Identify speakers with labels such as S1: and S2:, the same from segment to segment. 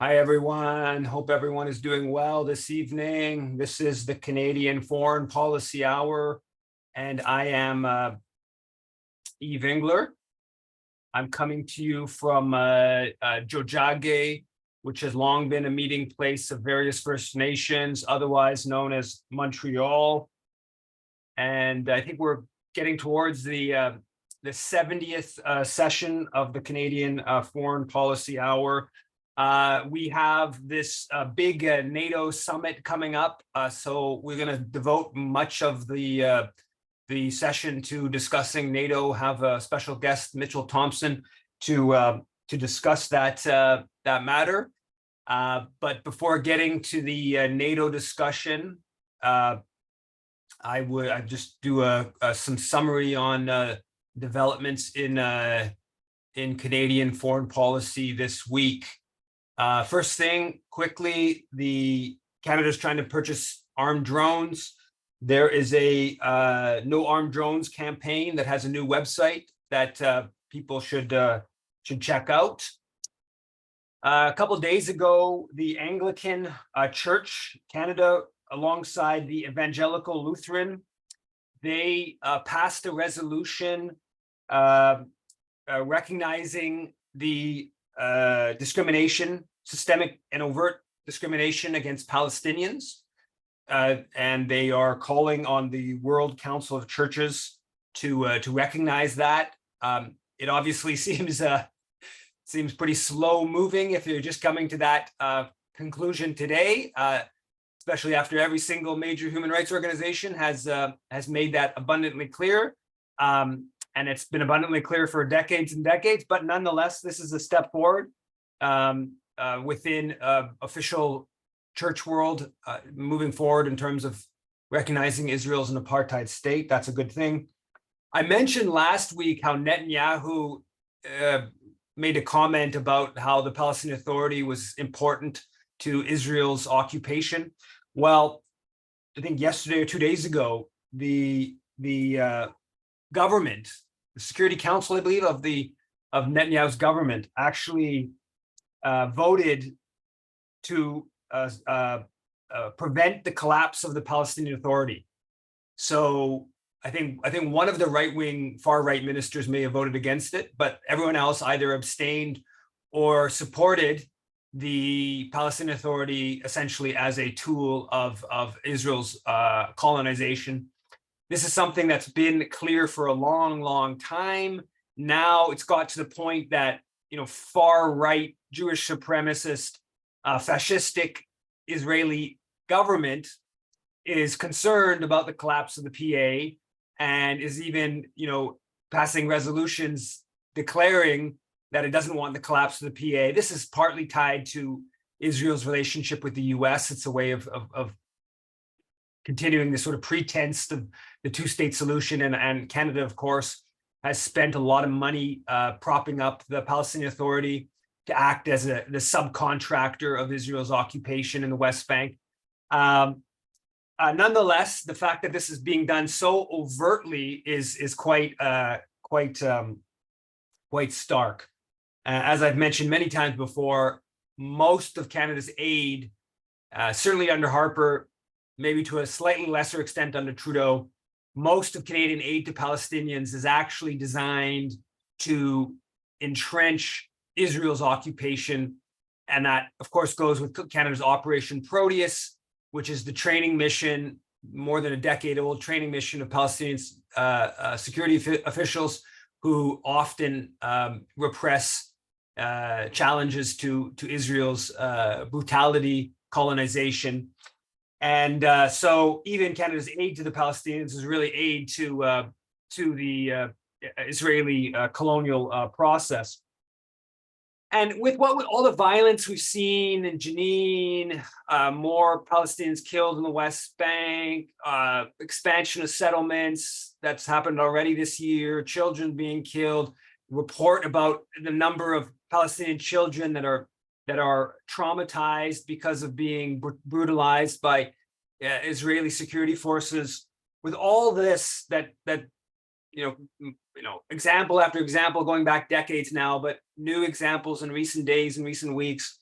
S1: Hi, everyone. Hope everyone is doing well this evening. This is the Canadian Foreign Policy Hour, and I am Eve Engler. I'm coming to you from Jojage, which has long been a meeting place of various First Nations, otherwise known as Montreal. And I think we're getting towards the 70th session of the Canadian Foreign Policy Hour. We have this big NATO summit coming up, so we're going to devote much of the session to discussing NATO. Have a special guest, Mitchel Thompson, to discuss that matter. But before getting to the NATO discussion, I'd just do some summary on developments in Canadian foreign policy this week. First thing, quickly, Canada's trying to purchase armed drones. There is a no armed drones campaign that has a new website that people should check out. A couple of days ago, the Anglican Church Canada, alongside the Evangelical Lutheran, they passed a resolution recognizing the discrimination, systemic and overt discrimination against Palestinians. And they are calling on the World Council of Churches to recognize that. It obviously seems pretty slow moving if you're just coming to that conclusion today, especially after every single major human rights organization has made that abundantly clear. And it's been abundantly clear for decades and decades, but nonetheless, this is a step forward within official church world, moving forward in terms of recognizing Israel as an apartheid state. That's a good thing. I mentioned last week how Netanyahu made a comment about how the Palestinian Authority was important to Israel's occupation. Well, I think yesterday or 2 days ago, the government, the Security Council, I believe, of Netanyahu's government, actually voted to prevent the collapse of the Palestinian Authority. So I think one of the far-right ministers may have voted against it, but everyone else either abstained or supported the Palestinian Authority essentially as a tool of Israel's colonization. This is something that's been clear for a long, long time. Now it's got to the point that, far-right Jewish supremacist, fascistic Israeli government is concerned about the collapse of the PA and is even, passing resolutions declaring that it doesn't want the collapse of the PA. This is partly tied to Israel's relationship with the US. It's a way of continuing this sort of pretense of the two-state solution. And Canada, of course, has spent a lot of money propping up the Palestinian Authority to act as the subcontractor of Israel's occupation in the West Bank. Nonetheless, the fact that this is being done so overtly is quite stark. As I've mentioned many times before, most of Canada's aid, certainly under Harper, maybe to a slightly lesser extent under Trudeau, most of Canadian aid to Palestinians is actually designed to entrench Israel's occupation. And that, of course, goes with Canada's Operation Proteus, which is the training mission, more than a decade-old training mission of Palestinian security officials who often repress challenges to Israel's brutality, colonization. And so even Canada's aid to the Palestinians is really aid to the Israeli colonial process. And with all the violence we've seen in Jenin, more Palestinians killed in the West Bank, expansion of settlements that's happened already this year, children being killed, report about the number of Palestinian children that are traumatized because of being brutalized by Israeli security forces. With all this, that example after example going back decades now, but new examples in recent days and recent weeks,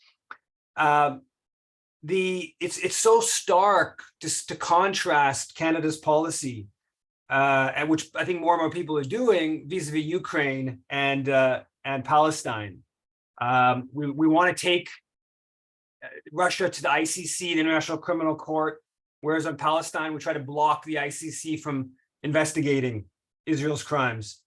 S1: It's so stark just to contrast Canada's policy, and which I think more and more people are doing vis-a-vis Ukraine and Palestine. We want to take Russia to the ICC, the International Criminal Court, whereas on Palestine we try to block the ICC from investigating Israel's crimes.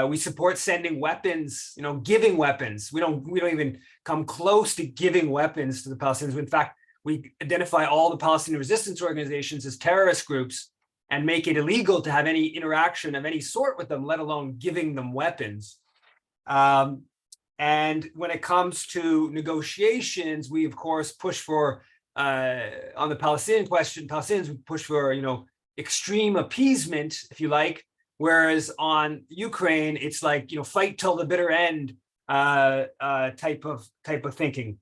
S1: We support sending weapons, giving weapons. We don't even come close to giving weapons to the Palestinians. In fact, we identify all the Palestinian resistance organizations as terrorist groups and make it illegal to have any interaction of any sort with them, let alone giving them weapons. And when it comes to negotiations, we of course push for, on the Palestinian question, Palestinians would push for, extreme appeasement, if you like, whereas on Ukraine, it's like, fight till the bitter end type of thinking.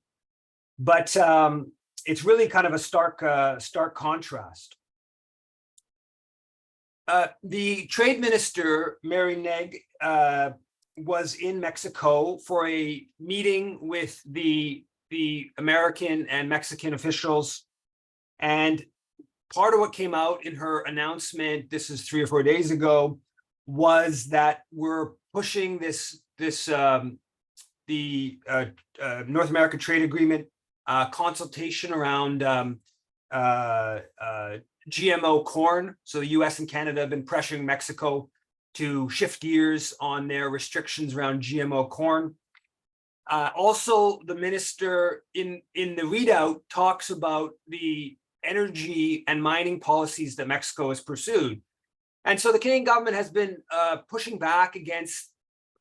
S1: But it's really kind of a stark contrast. The trade minister, Mary Neg, was in Mexico for a meeting with the American and Mexican officials. And part of what came out in her announcement, this is 3 or 4 days ago, was that we're pushing the North American Trade Agreement consultation around GMO corn. So the US and Canada have been pressuring Mexico to shift gears on their restrictions around GMO corn. Also, the minister in the readout talks about the energy and mining policies that Mexico has pursued. And so the Canadian government has been pushing back against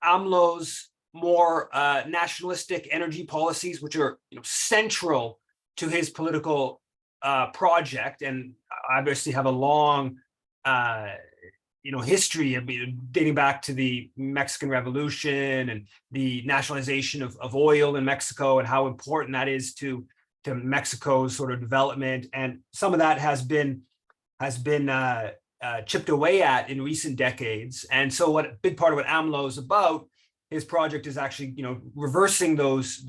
S1: AMLO's more nationalistic energy policies, which are central to his political project, and obviously have a long history of dating back to the Mexican Revolution and the nationalization of oil in Mexico and how important that is to Mexico's sort of development. And some of that has been chipped away at in recent decades. And so what a big part of what AMLO is about, his project is actually reversing those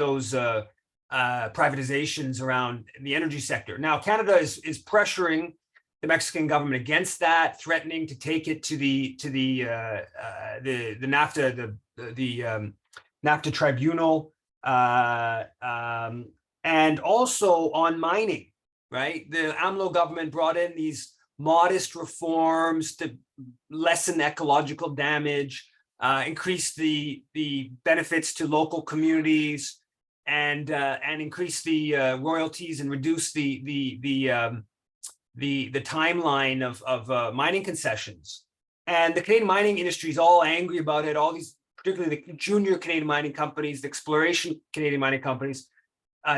S1: privatizations around the energy sector. Now, Canada is pressuring the Mexican government against that, threatening to take it to the NAFTA, the NAFTA tribunal, and also on mining. Right, the AMLO government brought in these modest reforms to lessen ecological damage, increase the benefits to local communities, and increase the royalties and reduce the timeline of mining concessions. And the Canadian mining industry is all angry about it. All these, particularly the junior Canadian mining companies, the exploration Canadian mining companies,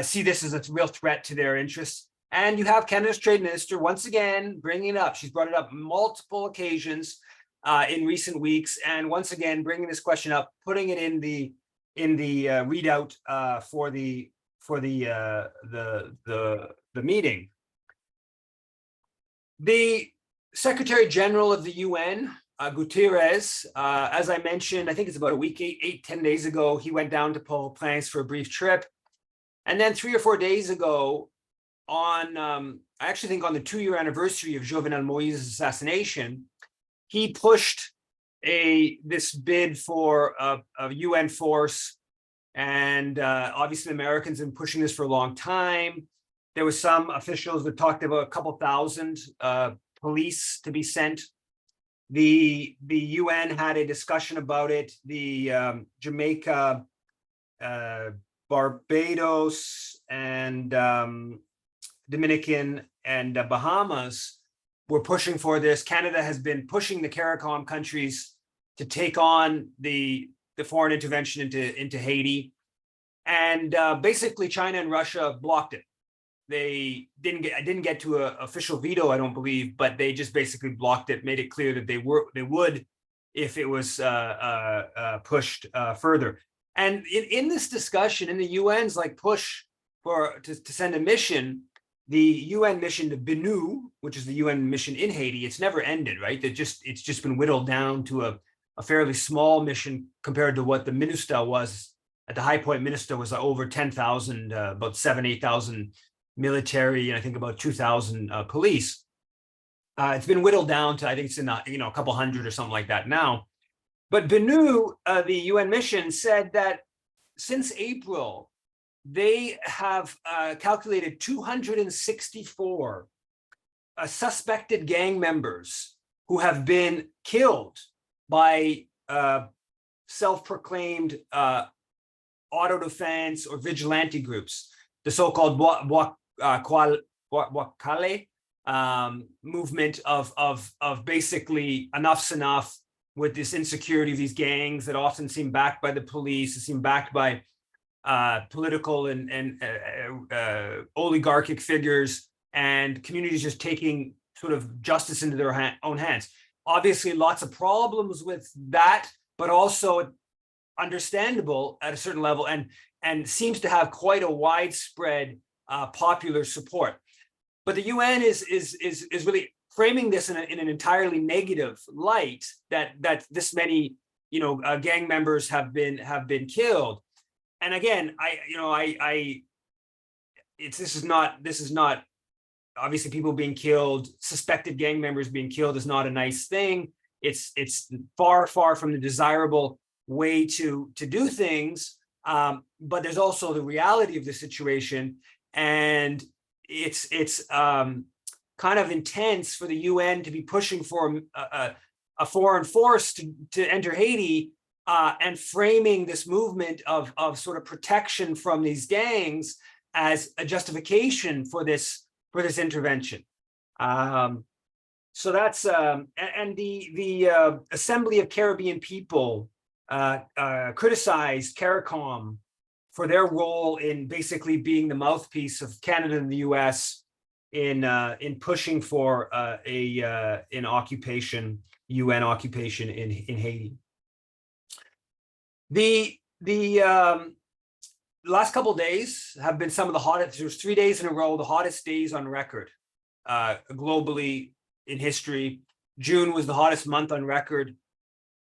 S1: see this as a real threat to their interests. And you have Canada's trade minister once again bringing it up. She's brought it up multiple occasions in recent weeks, and once again bringing this question up, putting it in the readout for the meeting. The Secretary General of the UN, Guterres, as I mentioned, I think it's about a week, 10 days ago, he went down to Port-au-Prince for a brief trip. And then 3 or 4 days ago, I actually think on the 2-year anniversary of Jovenel Moise's assassination, he pushed this bid for a UN force. And obviously the Americans have been pushing this for a long time. There was some officials that talked about a couple thousand police to be sent. The UN had a discussion about it. The Jamaica, Barbados, and Dominican and Bahamas were pushing for this. Canada has been pushing the CARICOM countries to take on the foreign intervention into Haiti. And basically China and Russia blocked it. They didn't get to an official veto, I don't believe, but they just basically blocked it, made it clear that they would if it was pushed further. And in this discussion, in the UN's push to send a mission, the UN mission to BNU, which is the UN mission in Haiti, it's never ended, right? It's just been whittled down to a fairly small mission compared to what the MINUSTAH was at the high point, Minnesota was over 10,000, about 8,000 military, and I think about 2,000 police. It's been whittled down to, I think it's in a couple hundred or something like that now. But BNU, the UN mission, said that since April, they have calculated 264 suspected gang members who have been killed by self-proclaimed auto defense or vigilante groups, the so-called Wakale movement of basically enough's enough with this insecurity of these gangs that often seem backed by the police, seem backed by political and oligarchic figures, and communities just taking sort of justice into their own hands. Obviously, lots of problems with that, but also understandable at a certain level, and seems to have quite a widespread popular support. But the UN is really framing this in an entirely negative light, that this many gang members have been killed. And again, this is not obviously people being killed, suspected gang members being killed is not a nice thing. It's far from the desirable way to do things. But there's also the reality of the situation, and it's kind of intense for the UN to be pushing for a foreign force to enter Haiti, and framing this movement of sort of protection from these gangs as a justification for this intervention. So that's and the Assembly of Caribbean People criticized CARICOM for their role in basically being the mouthpiece of Canada and the US in pushing for an UN occupation in Haiti. The last couple of days have been some of the hottest. There's 3 days in a row, the hottest days on record globally in history. June was the hottest month on record,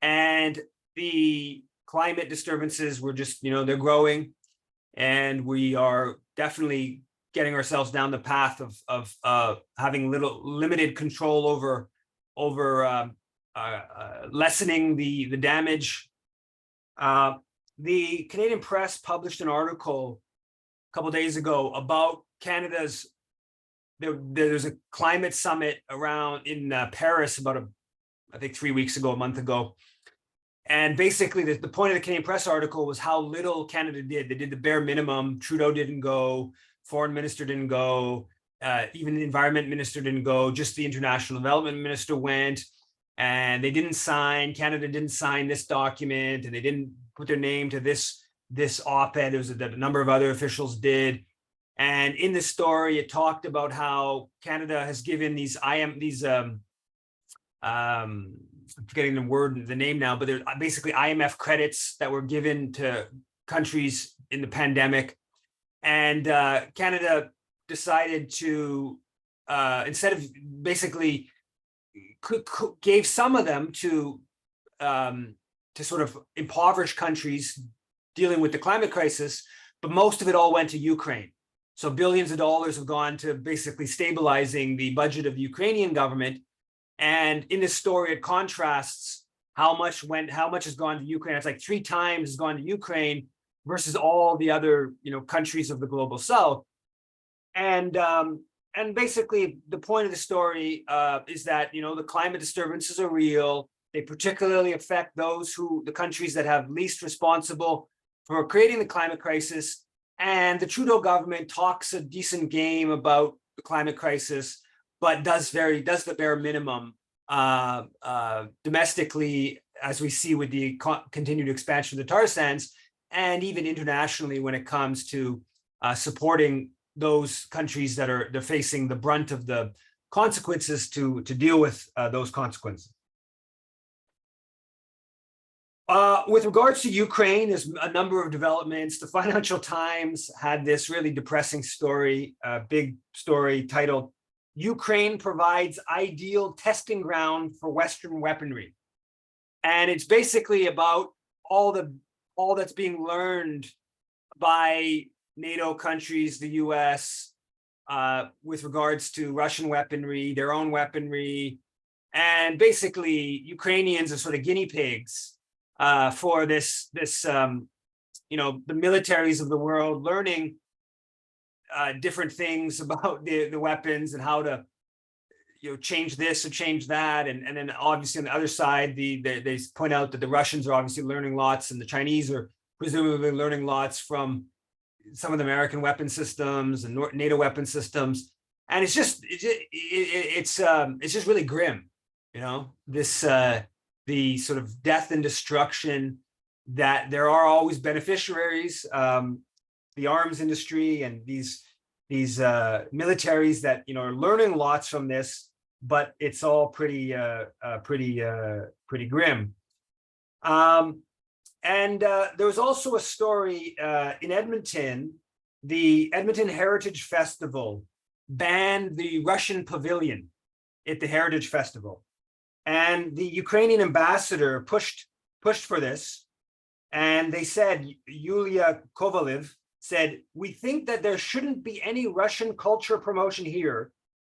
S1: and the climate disturbances were just, they're growing, and we are definitely getting ourselves down the path of having limited control over lessening the damage. The Canadian Press published an article a couple of days ago about Canada's. There's a climate summit in Paris about I think 3 weeks ago, a month ago. And basically the point of the Canadian Press article was how little Canada did. They did the bare minimum. Trudeau didn't go, foreign minister didn't go, even the environment minister didn't go, just the international development minister went, and they didn't sign, Canada didn't sign this document, and they didn't put their name to this op-ed. It was that a number of other officials did. And in this story, it talked about how Canada has given I'm forgetting the name now, but they're basically IMF credits that were given to countries in the pandemic. And Canada decided to, instead of basically gave some of them to sort of impoverished countries dealing with the climate crisis, but most of it all went to Ukraine. So billions of dollars have gone to basically stabilizing the budget of the Ukrainian government. And in this story, it contrasts how much has gone to Ukraine. It's like 3 times has gone to Ukraine versus all the other countries of the global South. And basically the point of the story is that the climate disturbances are real. They particularly affect the countries that have least responsible for creating the climate crisis. And the Trudeau government talks a decent game about the climate crisis, but does the bare minimum domestically, as we see with the continued expansion of the tar sands, and even internationally when it comes to supporting those countries they're facing the brunt of the consequences to deal with those consequences. With regards to Ukraine, there's a number of developments. The Financial Times had this really depressing story, big story titled, "Ukraine provides ideal testing ground for Western weaponry." And it's basically about all the all that's being learned by NATO countries, the US, with regards to Russian weaponry, their own weaponry, and basically Ukrainians are sort of guinea pigs for this you know, the militaries of the world learning different things about the weapons and how to, you know, change this or change that, and then obviously on the other side, they point out that the Russians are obviously learning lots, and the Chinese are presumably learning lots from some of the American weapon systems and NATO weapon systems, and it's just really grim, you know, this the sort of death and destruction that there are always beneficiaries, the arms industry and these militaries that, you know, are learning lots from this, but it's all pretty grim. And there was also a story in Edmonton. The Edmonton Heritage Festival banned the Russian pavilion at the Heritage Festival, and the Ukrainian ambassador pushed for this. And they said, Yulia Kovalev said, "We think that there shouldn't be any Russian culture promotion here,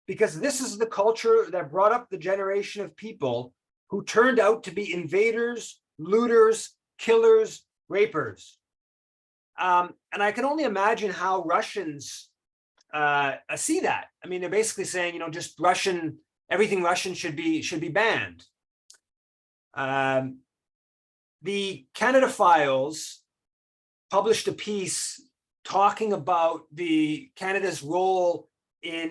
S1: because this is the culture that brought up the generation of people who turned out to be invaders, looters, killers, rapers." And I can only imagine how Russians see that. I mean, they're basically saying, you know, just everything Russian should be banned. The Canada Files published a piece talking about Canada's role in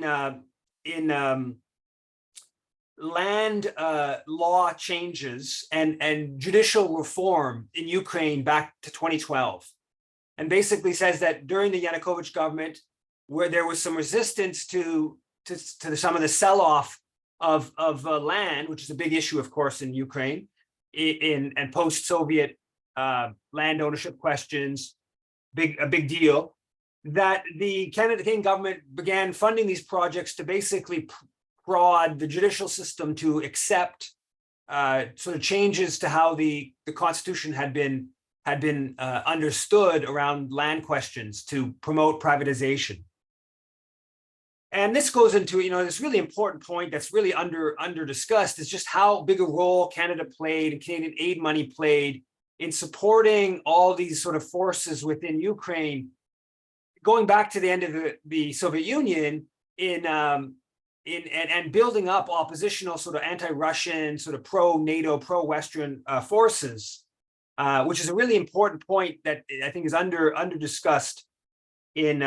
S1: land law changes and judicial reform in Ukraine back to 2012, and basically says that during the Yanukovych government, where there was some resistance to some of the sell-off of land, which is a big issue, of course, in Ukraine, and post-Soviet land ownership questions, a big deal, that the Canadian government began funding these projects to basically prod the judicial system to accept sort of changes to how the Constitution had been understood around land questions to promote privatization. And this goes into, you know, this really important point that's really under discussed, is just how big a role Canada played and Canadian aid money played in supporting all these sort of forces within Ukraine, going back to the end of the Soviet Union, and building up oppositional sort of anti-Russian, sort of pro-NATO, pro-Western forces, which is a really important point that I think is under discussed in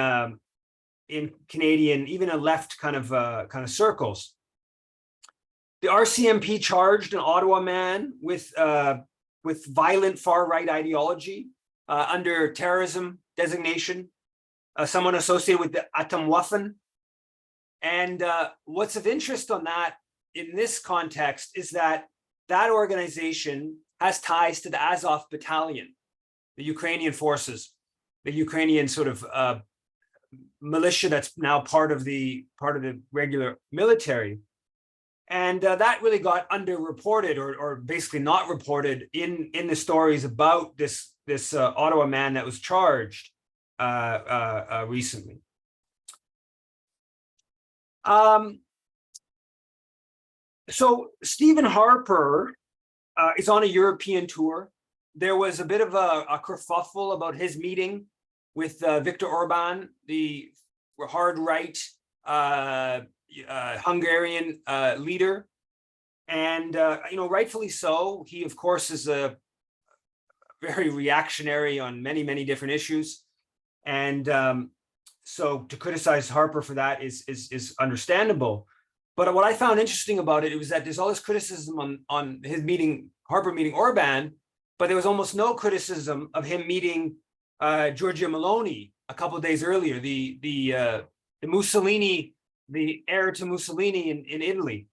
S1: Canadian, even in left kind of circles. The RCMP charged an Ottawa man with violent far-right ideology under terrorism designation, someone associated with the Atomwaffen. And what's of interest on that in this context is that organization has ties to the Azov Battalion, the Ukrainian forces, the Ukrainian sort of militia that's now part of the regular military. And that really got underreported or basically not reported in the stories about this Ottawa man that was charged recently. So Stephen Harper is on a European tour. There was a bit of a kerfuffle about his meeting with Viktor Orban, the hard right Hungarian leader, and you know, rightfully so. He, of course, is a very reactionary on many different issues, and so to criticize Harper for that is understandable. But what I found interesting about it was that there's all this criticism on his Harper meeting Orban, but there was almost no criticism of him meeting Giorgia Meloni a couple of days earlier, the Mussolini, the heir to Mussolini in Italy.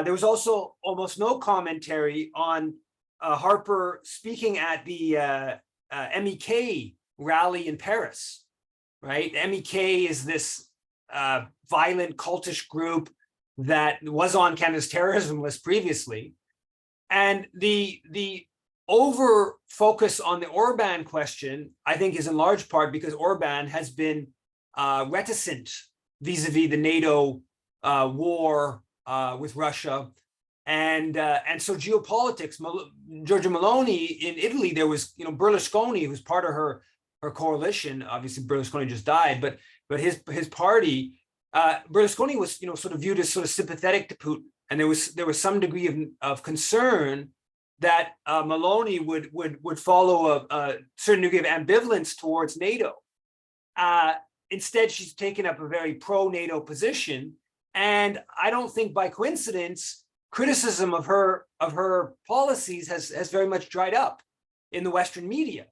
S1: There was also almost no commentary on Harper speaking at the MEK rally in Paris, right? MEK is this violent cultish group that was on Canada's terrorism list previously. And the over focus on the Orban question, I think, is in large part because Orban has been reticent vis-a-vis the NATO war with Russia. And so geopolitics, Giorgia Meloni in Italy, there was, Berlusconi, who's part of her coalition. Obviously, Berlusconi just died, but his party, Berlusconi was, sort of viewed as sort of sympathetic to Putin, and there was some degree of concern that Meloni would follow a certain degree of ambivalence towards NATO. Instead, she's taken up a very pro-NATO position, and I don't think by coincidence criticism of her policies has very much dried up in the Western media.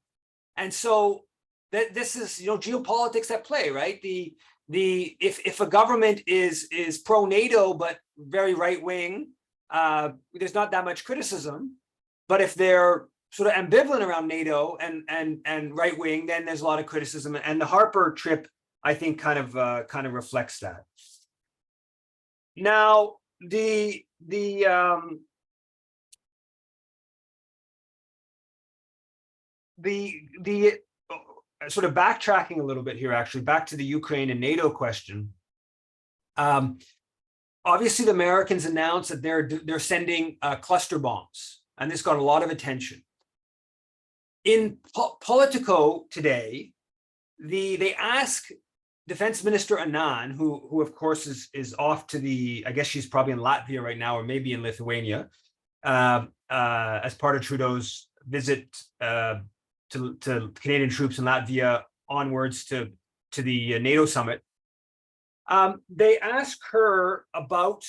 S1: And so this is geopolitics at play, right? If a government is pro-NATO but very right-wing, there's not that much criticism. But if they're sort of ambivalent around NATO and right-wing, then there's a lot of criticism. And the Harper trip, I think, kind of reflects that. Now, the sort of backtracking a little bit here, actually, back to the Ukraine and NATO question. Obviously, the Americans announced that they're sending cluster bombs, and this got a lot of attention. In Politico today, they ask Defense Minister Anand, who of course is off to I guess she's probably in Latvia right now, or maybe in Lithuania, as part of Trudeau's visit to Canadian troops in Latvia onwards to the NATO summit. They ask her about,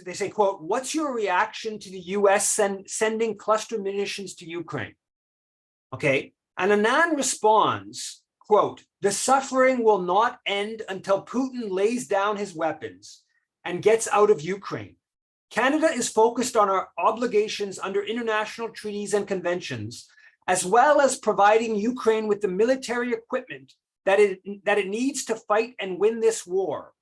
S1: they say, quote, "What's your reaction to the US sending cluster munitions to Ukraine?" Okay, and Anand responds, quote, "The suffering will not end until Putin lays down his weapons and gets out of Ukraine. Canada is focused on our obligations under international treaties and conventions, as well as providing Ukraine with the military equipment that it needs to fight and win this war.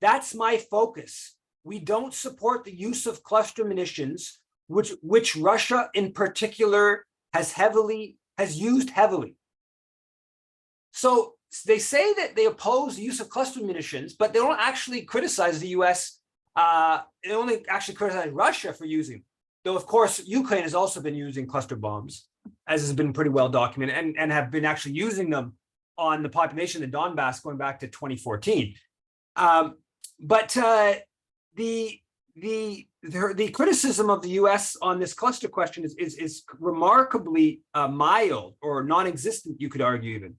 S1: That's my focus. We don't support the use of cluster munitions, which Russia in particular has used heavily." So they say that they oppose the use of cluster munitions, but they don't actually criticize the US. They only actually criticize Russia for using them. Though, of course, Ukraine has also been using cluster bombs, as has been pretty well documented, and have been actually using them on the population of the Donbass going back to 2014. But the criticism of the US on this cluster question is remarkably mild, or non-existent, you could argue even.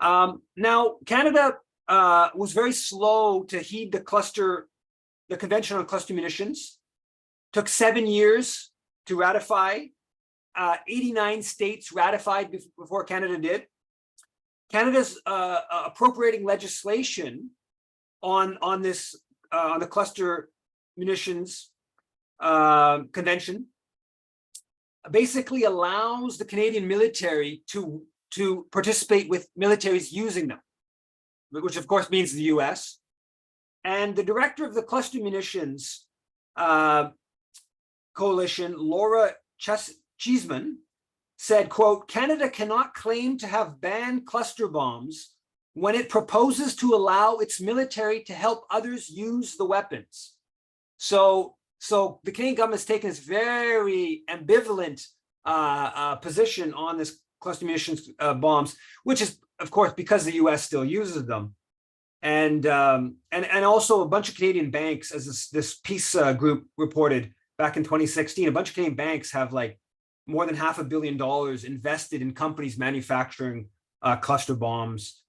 S1: Now, Canada was very slow to heed the Convention on Cluster Munitions. Took 7 years to ratify. 89 states ratified before Canada did. Canada's appropriating legislation on the cluster munitions convention basically allows the Canadian military to participate with militaries using them, which of course means the US. And the director of the cluster munitions coalition, Laura Cheesman, said, quote, "Canada cannot claim to have banned cluster bombs when it proposes to allow its military to help others use the weapons." So the Canadian government has taken this very ambivalent position on this cluster munitions bombs, which is, of course, because the US still uses them. And also a bunch of Canadian banks, as this peace group reported back in 2016, a bunch of Canadian banks have like more than $500 million invested in companies manufacturing cluster bombs,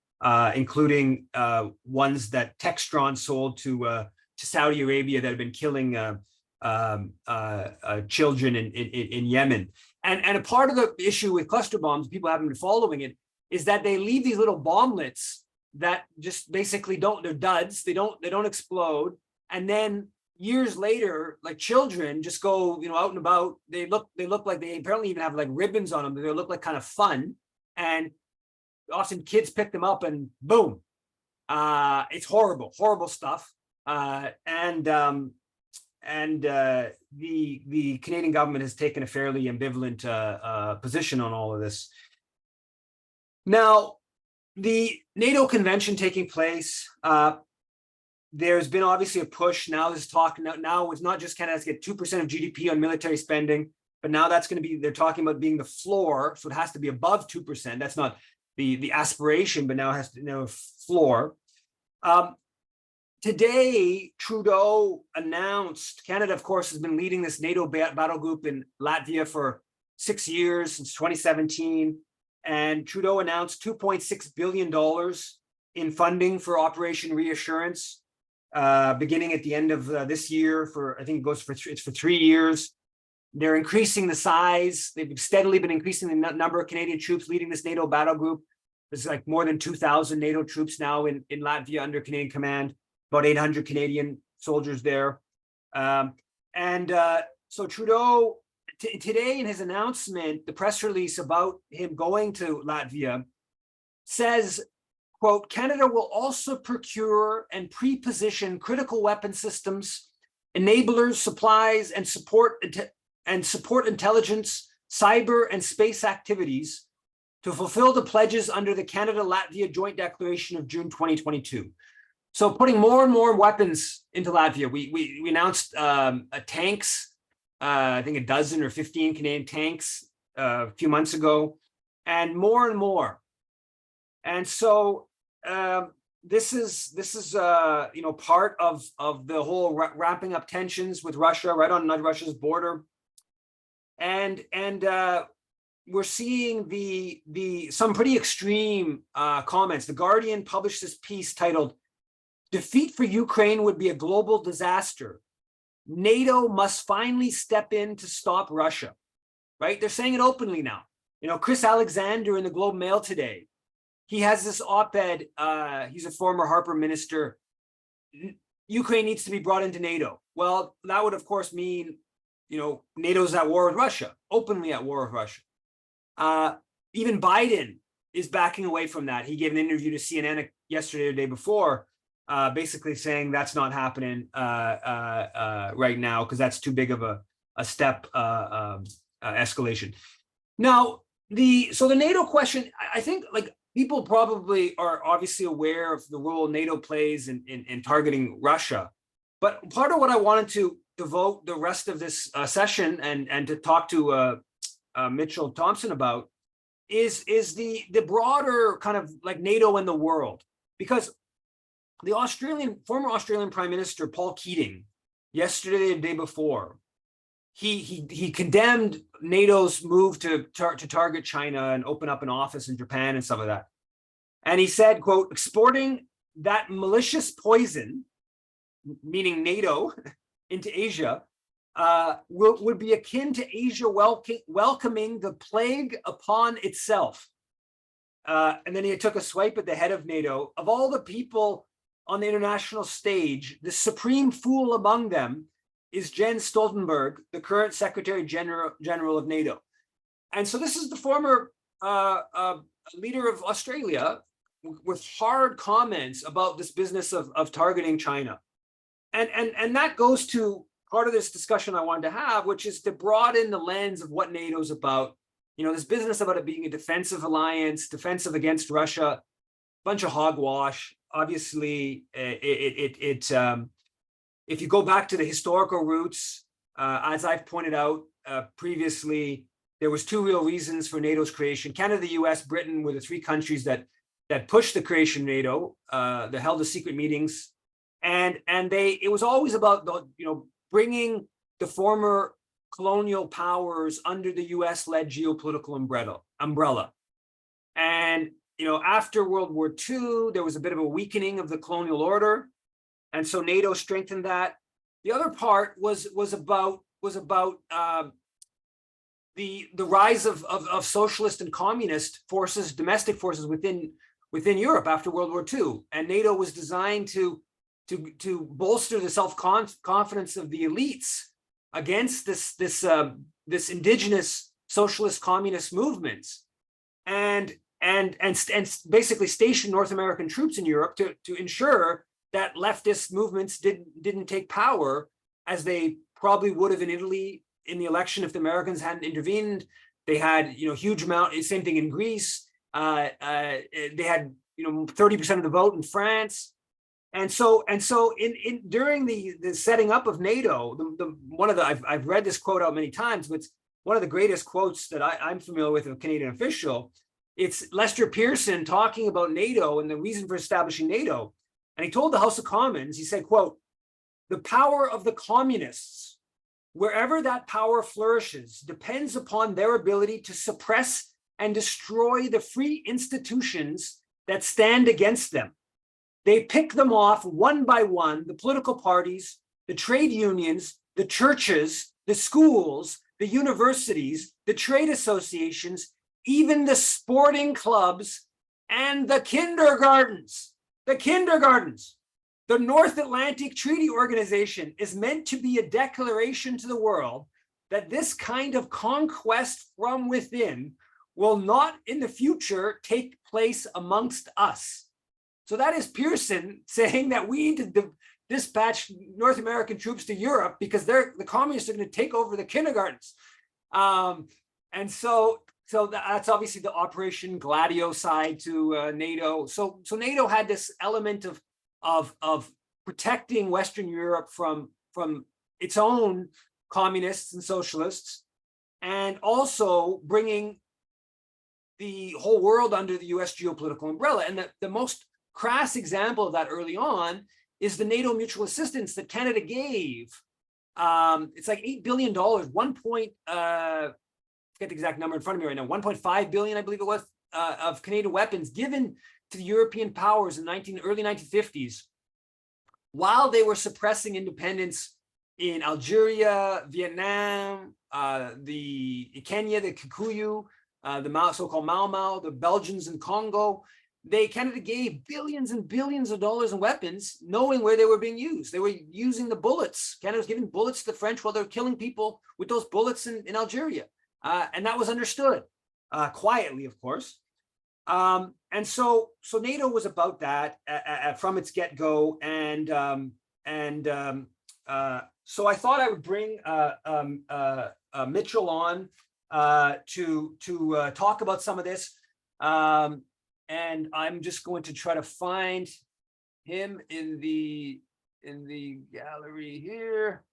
S1: including ones that Textron sold to Saudi Arabia that have been killing children in Yemen. And a part of the issue with cluster bombs, people haven't been following it, is that they leave these little bomblets that just basically they're duds, they don't explode, and then years later, like children just go, out and about. They look like they apparently even have like ribbons on them. They look like kind of fun, and often kids pick them up and boom, it's horrible stuff. And the Canadian government has taken a fairly ambivalent position on all of this. Now, the NATO convention taking place, there's been obviously a push. Now there's talk, now it's not just Canada has to get 2% of GDP on military spending, but now that's going to be, they're talking about being the floor, so it has to be above 2%. That's not the aspiration, but now it has to know floor. Today, Trudeau announced, Canada, of course, has been leading this NATO battle group in Latvia for 6 years, since 2017. And Trudeau announced $2.6 billion in funding for Operation Reassurance, beginning at the end of this year for, I think it goes for, it's for 3 years. They're increasing the size. They've steadily been increasing the number of Canadian troops leading this NATO battle group. There's like more than 2,000 NATO troops now in Latvia under Canadian command, about 800 Canadian soldiers there. So Trudeau, today in his announcement, the press release about him going to Latvia says, quote, Canada will also procure and pre-position critical weapon systems, enablers, supplies, and support intelligence, cyber, and space activities to fulfill the pledges under the Canada-Latvia Joint Declaration of June 2022. So putting more and more weapons into Latvia. We announced tanks, I think a dozen or 15 Canadian tanks a few months ago, and more. And so this is part of the whole ramping up tensions with Russia right on Russia's border, and we're seeing some pretty extreme comments. The Guardian published this piece titled "Defeat for Ukraine would be a global disaster. NATO must finally step in to stop Russia." Right? They're saying it openly now. Chris Alexander in the Globe Mail today, he has this op-ed. He's a former Harper minister. Ukraine needs to be brought into NATO. Well, that would, of course, mean, NATO's at war with Russia, openly at war with Russia. Even Biden is backing away from that. He gave an interview to CNN yesterday or the day before, basically saying that's not happening right now because that's too big of a step escalation. Now, the NATO question, I think, like, people probably are obviously aware of the role NATO plays in targeting Russia. But part of what I wanted to devote the rest of this session and to talk to Mitchel Thompson about is the broader kind of like NATO and the world. Because the former Australian Prime Minister Paul Keating, yesterday and the day before, he condemned NATO's move to target China and open up an office in Japan and some of that. And he said, quote, exporting that malicious poison, meaning NATO, into Asia, would be akin to Asia welcoming the plague upon itself. And then he took a swipe at the head of NATO. Of all the people on the international stage, the supreme fool among them is Jens Stoltenberg, the current Secretary General of NATO. And so this is the former leader of Australia with hard comments about this business of targeting China. And that goes to part of this discussion I wanted to have, which is to broaden the lens of what NATO's about. This business about it being a defensive alliance, defensive against Russia, bunch of hogwash. Obviously, if you go back to the historical roots, as I've pointed out previously, there was two real reasons for NATO's creation. Canada, the US, Britain were the three countries that pushed the creation of NATO, that held the secret meetings. And it was always about bringing the former colonial powers under the US-led geopolitical umbrella. And after World War II, there was a bit of a weakening of the colonial order, and so NATO strengthened that. The other part was about the rise of socialist and communist forces, domestic forces within Europe after World War II, and NATO was designed to bolster the self-confidence of the elites against this indigenous socialist communist movements, and basically station North American troops in Europe to ensure that leftist movements didn't take power as they probably would have in Italy in the election if the Americans hadn't intervened. They had, huge amount. Same thing in Greece. They had, 30% of the vote in France. And so in during the setting up of NATO, I've read this quote out many times, but it's one of the greatest quotes that I'm familiar with of a Canadian official. It's Lester Pearson talking about NATO and the reason for establishing NATO. And he told the House of Commons, he said, quote, "The power of the communists, wherever that power flourishes, depends upon their ability to suppress and destroy the free institutions that stand against them. They pick them off one by one, the political parties, the trade unions, the churches, the schools, the universities, the trade associations, even the sporting clubs, and the kindergartens. The kindergartens. The North Atlantic Treaty Organization is meant to be a declaration to the world that this kind of conquest from within will not in the future take place amongst us." So that is Pearson saying that we need to dispatch North American troops to Europe because the communists are going to take over the kindergartens. And so that's obviously the Operation Gladio side to NATO. So NATO had this element of protecting Western Europe from its own communists and socialists, and also bringing the whole world under the US geopolitical umbrella. And the most crass example of that early on is the NATO mutual assistance that Canada gave. It's like $8 billion, forget the exact number in front of me right now, 1.5 billion, I believe it was, of Canadian weapons given to the European powers in early 1950s, while they were suppressing independence in Algeria, Vietnam, the Kenya, the Kikuyu, the so-called Mau Mau, the Belgians in Congo. Canada gave billions and billions of dollars in weapons, knowing where they were being used. They were using the bullets. Canada was giving bullets to the French while they were killing people with those bullets in Algeria. And that was understood, quietly, of course. And so NATO was about that from its get-go. And so I thought I would bring Mitchel on to talk about some of this. And I'm just going to try to find him in the gallery here.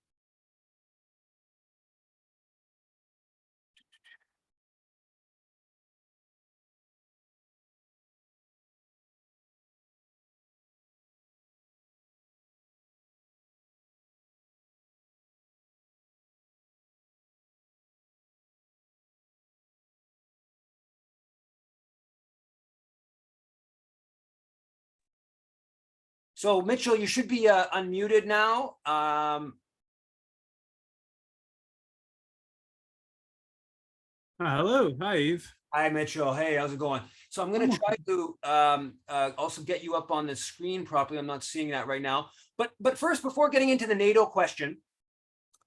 S1: So Mitchel, you should be unmuted now.
S2: Hello, hi Eve.
S1: Hi Mitchel, hey, how's it going? So I'm going to try to also get you up on the screen properly. I'm not seeing that right now. But first, before getting into the NATO question,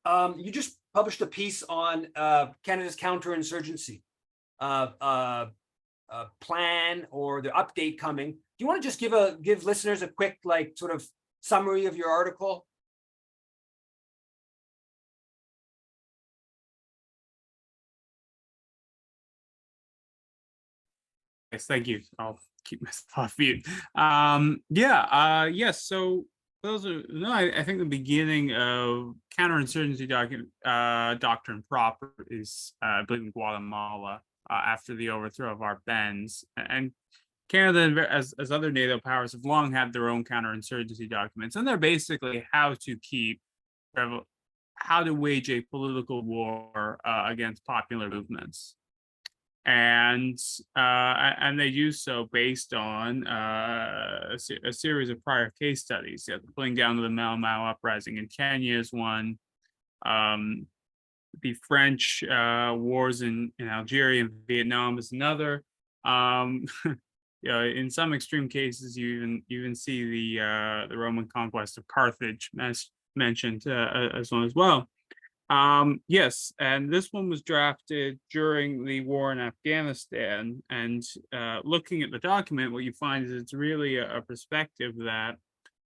S1: you just published a piece on Canada's counterinsurgency plan, or the update coming. Do you want to just give listeners a quick sort of summary of your article?
S2: Yes, thank you. I'll keep myself off mute. Yes. So those are I think the beginning of counterinsurgency doctrine proper is I believe in Guatemala after the overthrow of Arbenz, and Canada, as other NATO powers, have long had their own counterinsurgency documents, and they're basically how to wage a political war against popular movements, and they do so based on a series of prior case studies. Pulling down to the Mau Mau uprising in Kenya is one. The French wars in Algeria and Vietnam is another. In some extreme cases, you even see the Roman conquest of Carthage mentioned as well. Yes, and this one was drafted during the war in Afghanistan. And looking at the document, what you find is it's really a perspective that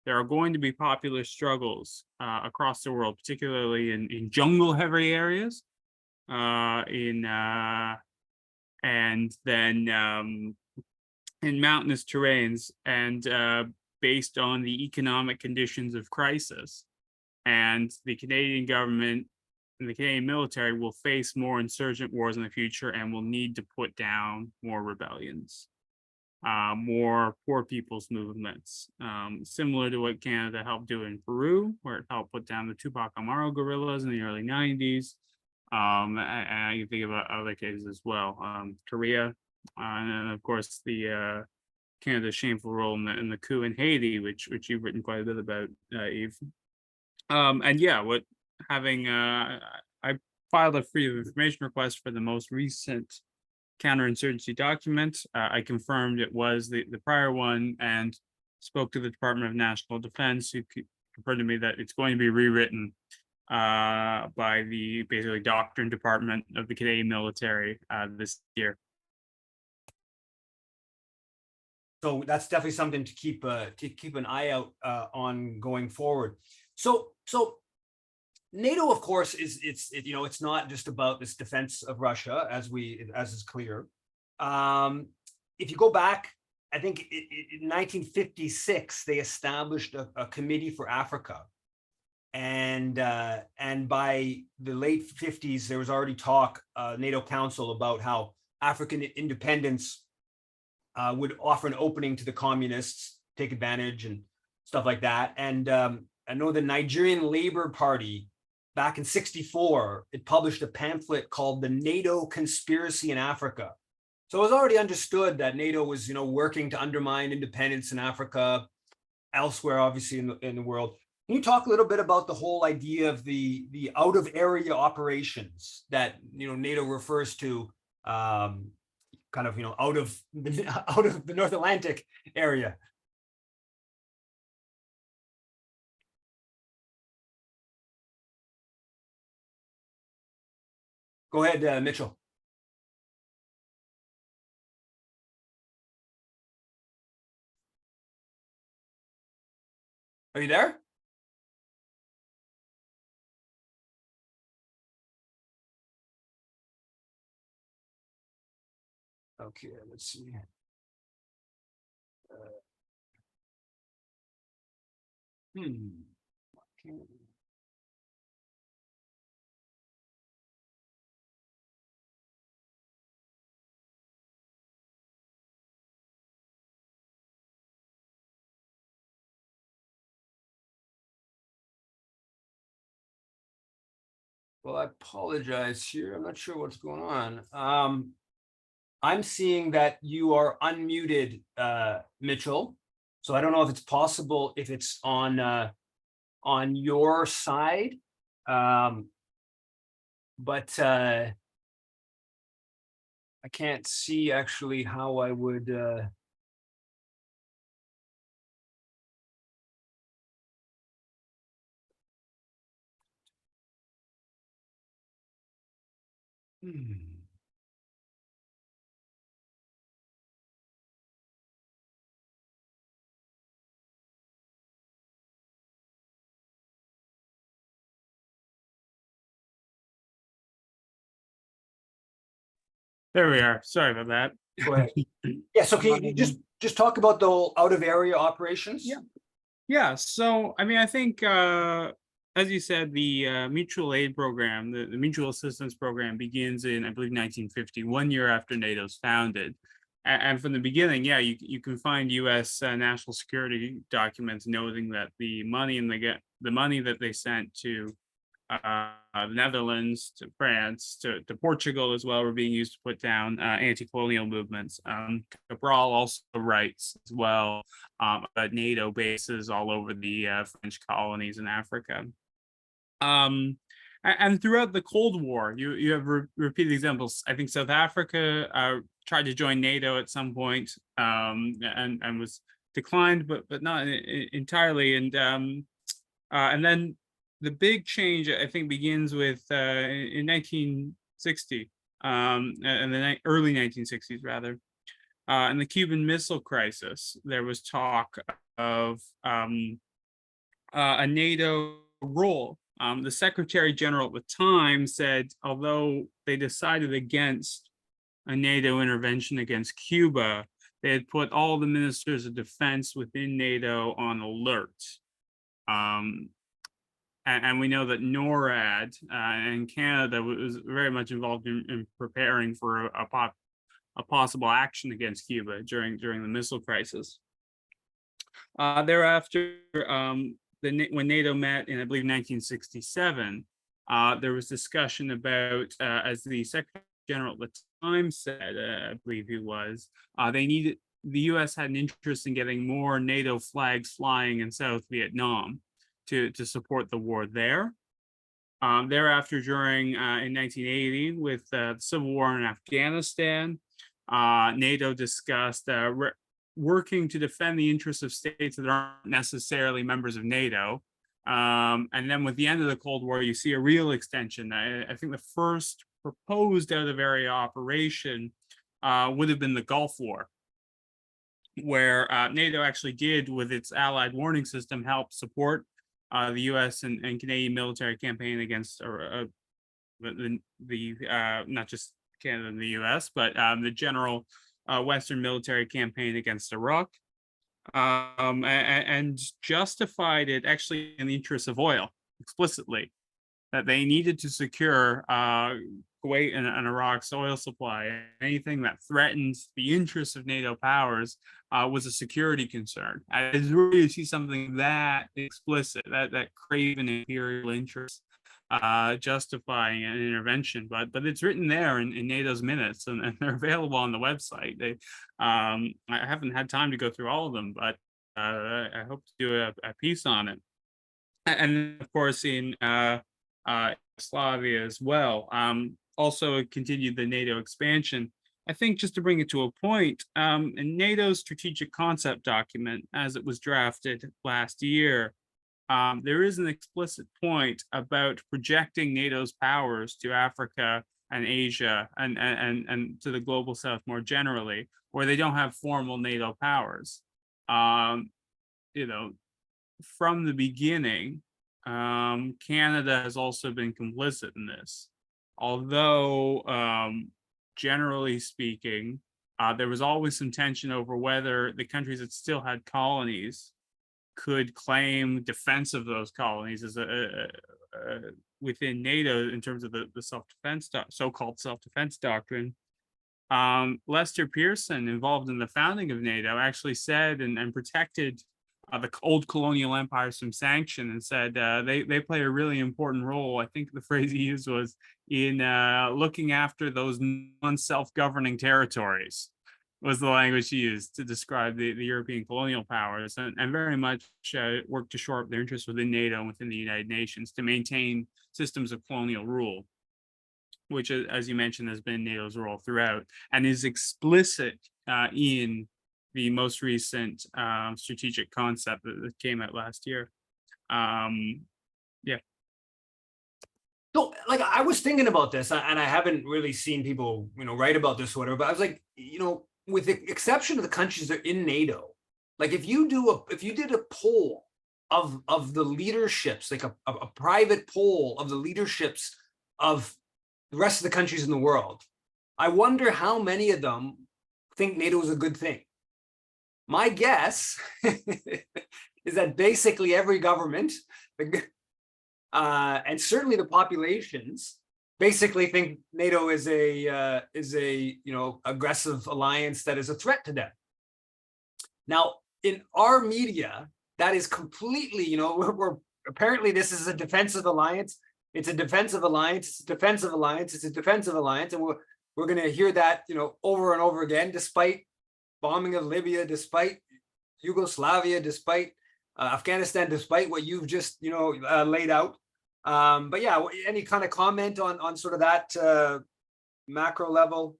S2: there are going to be popular struggles across the world, particularly in jungle-heavy areas, and then in mountainous terrains, and based on the economic conditions of crisis. And the Canadian government and the Canadian military will face more insurgent wars in the future and will need to put down more rebellions, more poor people's movements, similar to what Canada helped do in Peru, where it helped put down the Tupac Amaru guerrillas in the early 90s. And you think about other cases as well, Korea, and then of course the Canada's shameful role in the coup in Haiti, which you've written quite a bit about, Eve. And yeah, I filed a freedom of information request for the most recent counterinsurgency document. I confirmed it was the prior one and spoke to the Department of National Defense, who confirmed to me that it's going to be rewritten by the basically doctrine department of the Canadian military this year.
S1: So that's definitely something to keep an eye out on going forward. So NATO, of course, it's not just about this defense of Russia, as is clear. If you go back, I think in 1956 they established a committee for Africa, and by the late 50s there was already talk, NATO Council, about how African independence would offer an opening to the communists, take advantage and stuff like that. And I know the Nigerian Labour Party, back in '64, it published a pamphlet called "The NATO Conspiracy in Africa." So it was already understood that NATO was, working to undermine independence in Africa, elsewhere, obviously in the world. Can you talk a little bit about the whole idea of the out of area operations that NATO refers to? Kind of, out of the North Atlantic area. Go ahead, Mitchel. Are you there? Okay, let's see. Okay. Well, I apologize here. I'm not sure what's going on. I'm seeing that you are unmuted, Mitchel. So I don't know if it's possible, if it's on your side. But I can't see actually how I would
S2: There we are. Sorry about that.
S1: Go ahead. Yeah, so can you just talk about the whole out of area operations?
S2: Yeah. Yeah. So, I think, as you said, the mutual aid program, the mutual assistance program, begins in, I believe, 1950, 1 year after NATO's founded. And from the beginning, yeah, you can find U.S. National security documents noting that the money that they sent to the Netherlands, to France, to Portugal as well, were being used to put down anti-colonial movements. Cabral also writes as well about NATO bases all over the French colonies in Africa. And throughout the Cold War, you have repeated examples. I think South Africa tried to join NATO at some point, and was declined, but not entirely. And then the big change, I think, begins with in 1960, in the early 1960s, rather. In the Cuban Missile Crisis, there was talk of a NATO role. The Secretary General at the time said, although they decided against a NATO intervention against Cuba, they had put all the ministers of defense within NATO on alert. Um, and we know that NORAD in Canada was very much involved in preparing for a possible action against Cuba during the missile crisis. Thereafter, when NATO met in, I believe, 1967, there was discussion about, as the Secretary General at the time said, I believe he was, the U.S. had an interest in getting more NATO flags flying in South Vietnam to support the war there. Thereafter, in 1980, with the civil war in Afghanistan, NATO discussed working to defend the interests of states that aren't necessarily members of NATO. And then with the end of the Cold War, you see a real extension. I think the first proposed out of area operation would have been the Gulf War, where NATO actually did, with its Allied warning system, help support the U.S. and Canadian military campaign against not just Canada and the U.S., but the general Western military campaign against Iraq, and justified it actually in the interests of oil explicitly, that they needed to secure Kuwait and Iraq's oil supply. Anything that threatens the interests of NATO powers was a security concern. It's really to see something that explicit, that craven imperial interest justifying an intervention, but it's written there in NATO's minutes, and they're available on the website. I haven't had time to go through all of them, but I hope to do a piece on it. And of course, in Yugoslavia as well. Also continued the NATO expansion. I think, just to bring it to a point, in NATO's strategic concept document, as it was drafted last year, there is an explicit point about projecting NATO's powers to Africa and Asia and to the global south more generally, where they don't have formal NATO powers. From the beginning, Canada has also been complicit in this. Although, generally speaking, there was always some tension over whether the countries that still had colonies could claim defense of those colonies as within NATO in terms of the self-defense, so-called self-defense doctrine. Lester Pearson, involved in the founding of NATO, actually said and protected the old colonial empires from sanction, and said they play a really important role. I think the phrase he used was in looking after those non-self-governing territories, was the language he used to describe the European colonial powers, and very much worked to shore up their interests within NATO and within the United Nations to maintain systems of colonial rule, which, as you mentioned, has been NATO's role throughout, and is explicit in the most recent strategic concept that came out last year. Yeah.
S1: So, like, I was thinking about this, and I haven't really seen people, write about this or whatever, but I was like, with the exception of the countries that are in NATO, like, if you did a poll of the leaderships, like a private poll of the leaderships of the rest of the countries in the world, I wonder how many of them think NATO is a good thing. My guess is that basically every government, and certainly the populations, basically think NATO is a aggressive alliance that is a threat to them. Now, in our media, that is completely, we're apparently this is a defensive alliance. It's a defensive alliance. It's a defensive alliance. It's a defensive alliance, and we're going to hear that over and over again, despite bombing of Libya, despite Yugoslavia, despite Afghanistan, despite what you've just laid out. But yeah, any kind of comment on sort of that macro level?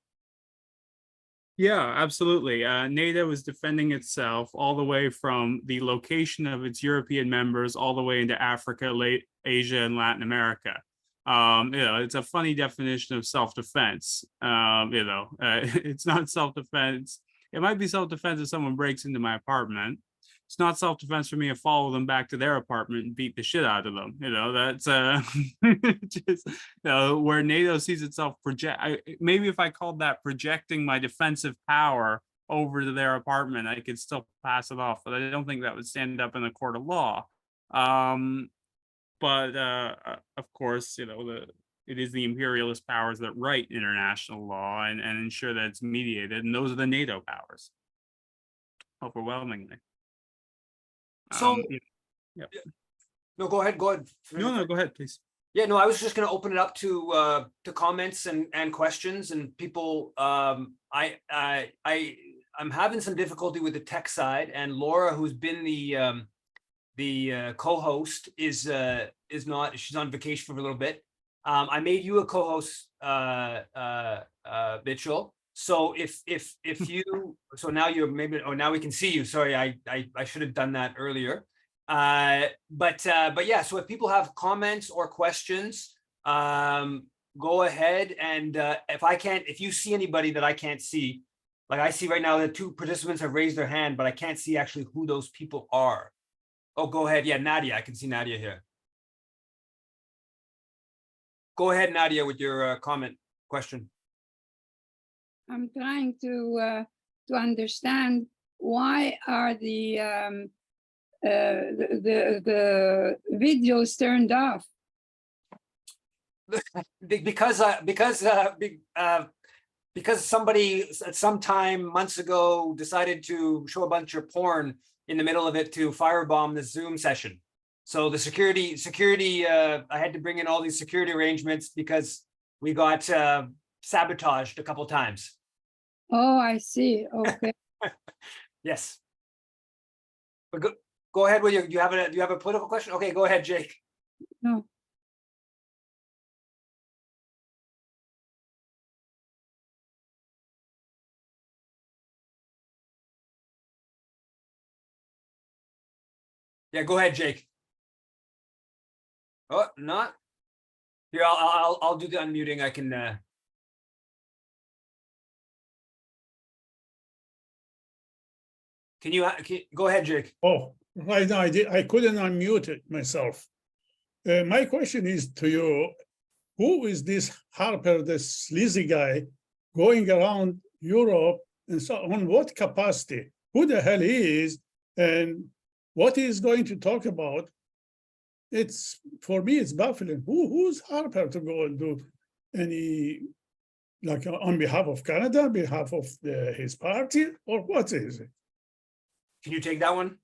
S2: Yeah, absolutely. NATO is defending itself all the way from the location of its European members all the way into Africa, Asia, and Latin America. It's a funny definition of self-defense. It's not self-defense. It might be self-defense if someone breaks into my apartment, it's not self-defense for me to follow them back to their apartment and beat the shit out of them. That's just where NATO sees itself maybe if I called that projecting my defensive power over to their apartment, I could still pass it off, but I don't think that would stand up in a court of law. But of course, it is the imperialist powers that write international law and ensure that it's mediated, and those are the NATO powers, overwhelmingly.
S1: So,
S2: yeah.
S1: No, go ahead.
S2: No, go ahead, please.
S1: Yeah, no, I was just going to open it up to comments and questions, and people. I'm having some difficulty with the tech side, and Laura, who's been the co-host, is not. She's on vacation for a little bit. I made you a co-host, Mitchell. So if you, so now you're maybe, now we can see you. Sorry, I should have done that earlier. But yeah, so if people have comments or questions, go ahead. And if you see anybody that I can't see, like I see right now that 2 participants have raised their hand, but I can't see actually who those people are. Oh, go ahead. Yeah, Nadia, I can see Nadia here. Go ahead, Nadia, with your comment, question.
S3: I'm trying to understand why are the videos turned off?
S1: Because somebody at some time months ago decided to show a bunch of porn in the middle of it to firebomb the Zoom session. So the security, I had to bring in all these security arrangements because we got sabotaged a couple times.
S3: Oh, I see. Okay.
S1: Yes. But go ahead with do you have a political question? Okay, go ahead, Jake.
S3: No.
S1: Yeah, go ahead, Jake. Oh, not here. I'll do the unmuting. I can. Can you go ahead, Jake?
S4: Oh, right now I couldn't unmute it myself. My question is to you: who is this Harper, this sleazy guy, going around Europe and so on? What capacity? Who the hell he is, and what he is going to talk about? It's, for me, it's baffling. Who's Harper to go and do any, like, on behalf of Canada, on behalf of his party, or what is it?
S1: Can you take that one?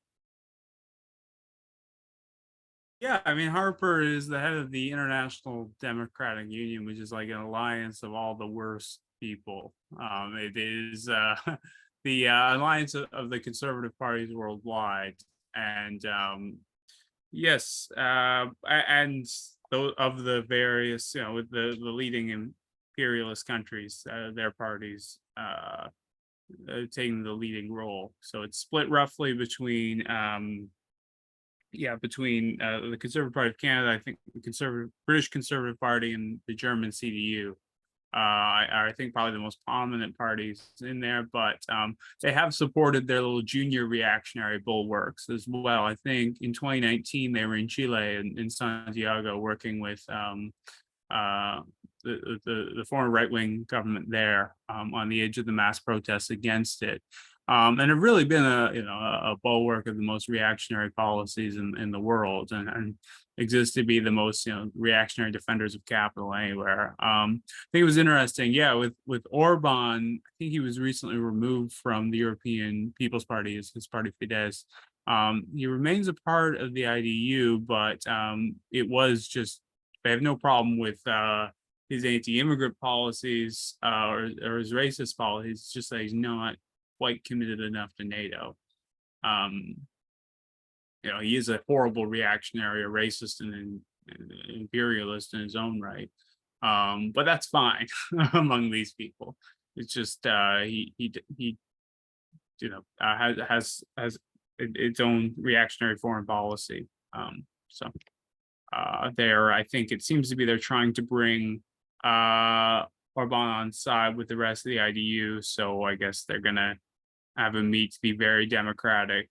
S2: Yeah, I mean, Harper is the head of the International Democratic Union, which is like an alliance of all the worst people. It is the alliance of the conservative parties worldwide. And yes, and of the various, with the leading imperialist countries, their parties taking the leading role. So it's split roughly between the Conservative Party of Canada, I think the British Conservative Party, and the German CDU. I think probably the most prominent parties in there, but they have supported their little junior reactionary bulwarks as well. I think in 2019 they were in Chile and in Santiago working with the former right-wing government there on the edge of the mass protests against it. And have really been a bulwark of the most reactionary policies in the world, and exists to be the most reactionary defenders of capital anywhere. I think it was interesting, with Orban. I think he was recently removed from the European People's Party, his party Fidesz. He remains a part of the IDU, but it was just, they have no problem with his anti-immigrant policies or his racist policies. It's just that he's not quite committed enough to NATO. He is a horrible reactionary, a racist, and an imperialist in his own right. But that's fine among these people. It's just he has its own reactionary foreign policy. I think it seems to be they're trying to bring Orban on side with the rest of the IDU. So I guess they're gonna have him meet to be very democratic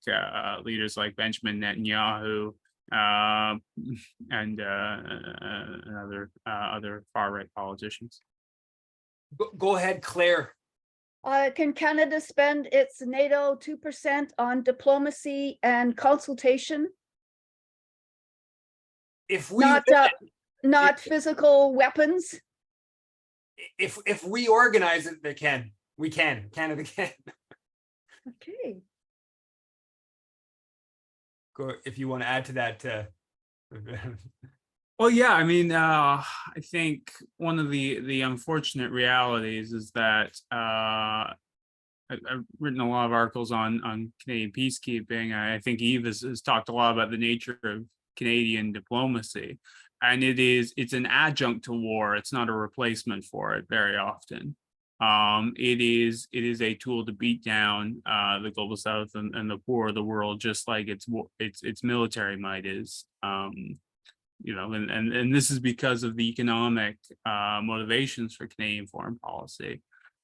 S2: leaders like Benjamin Netanyahu and other far right politicians.
S1: Go ahead, Claire.
S5: Can Canada spend its NATO 2% on diplomacy and consultation,
S1: If we
S5: not physical weapons?
S1: if we organize it, they can. We can. Canada can.
S5: Okay.
S1: Go if you want to add to that.
S2: Well, yeah, I mean, I think one of the unfortunate realities is that I've written a lot of articles on Canadian peacekeeping. I think Eve has talked a lot about the nature of Canadian diplomacy, and it's an adjunct to war. It's not a replacement for it very often. It is a tool to beat down the global south and the poor of the world, just like its military might is. And this is because of the economic motivations for Canadian foreign policy.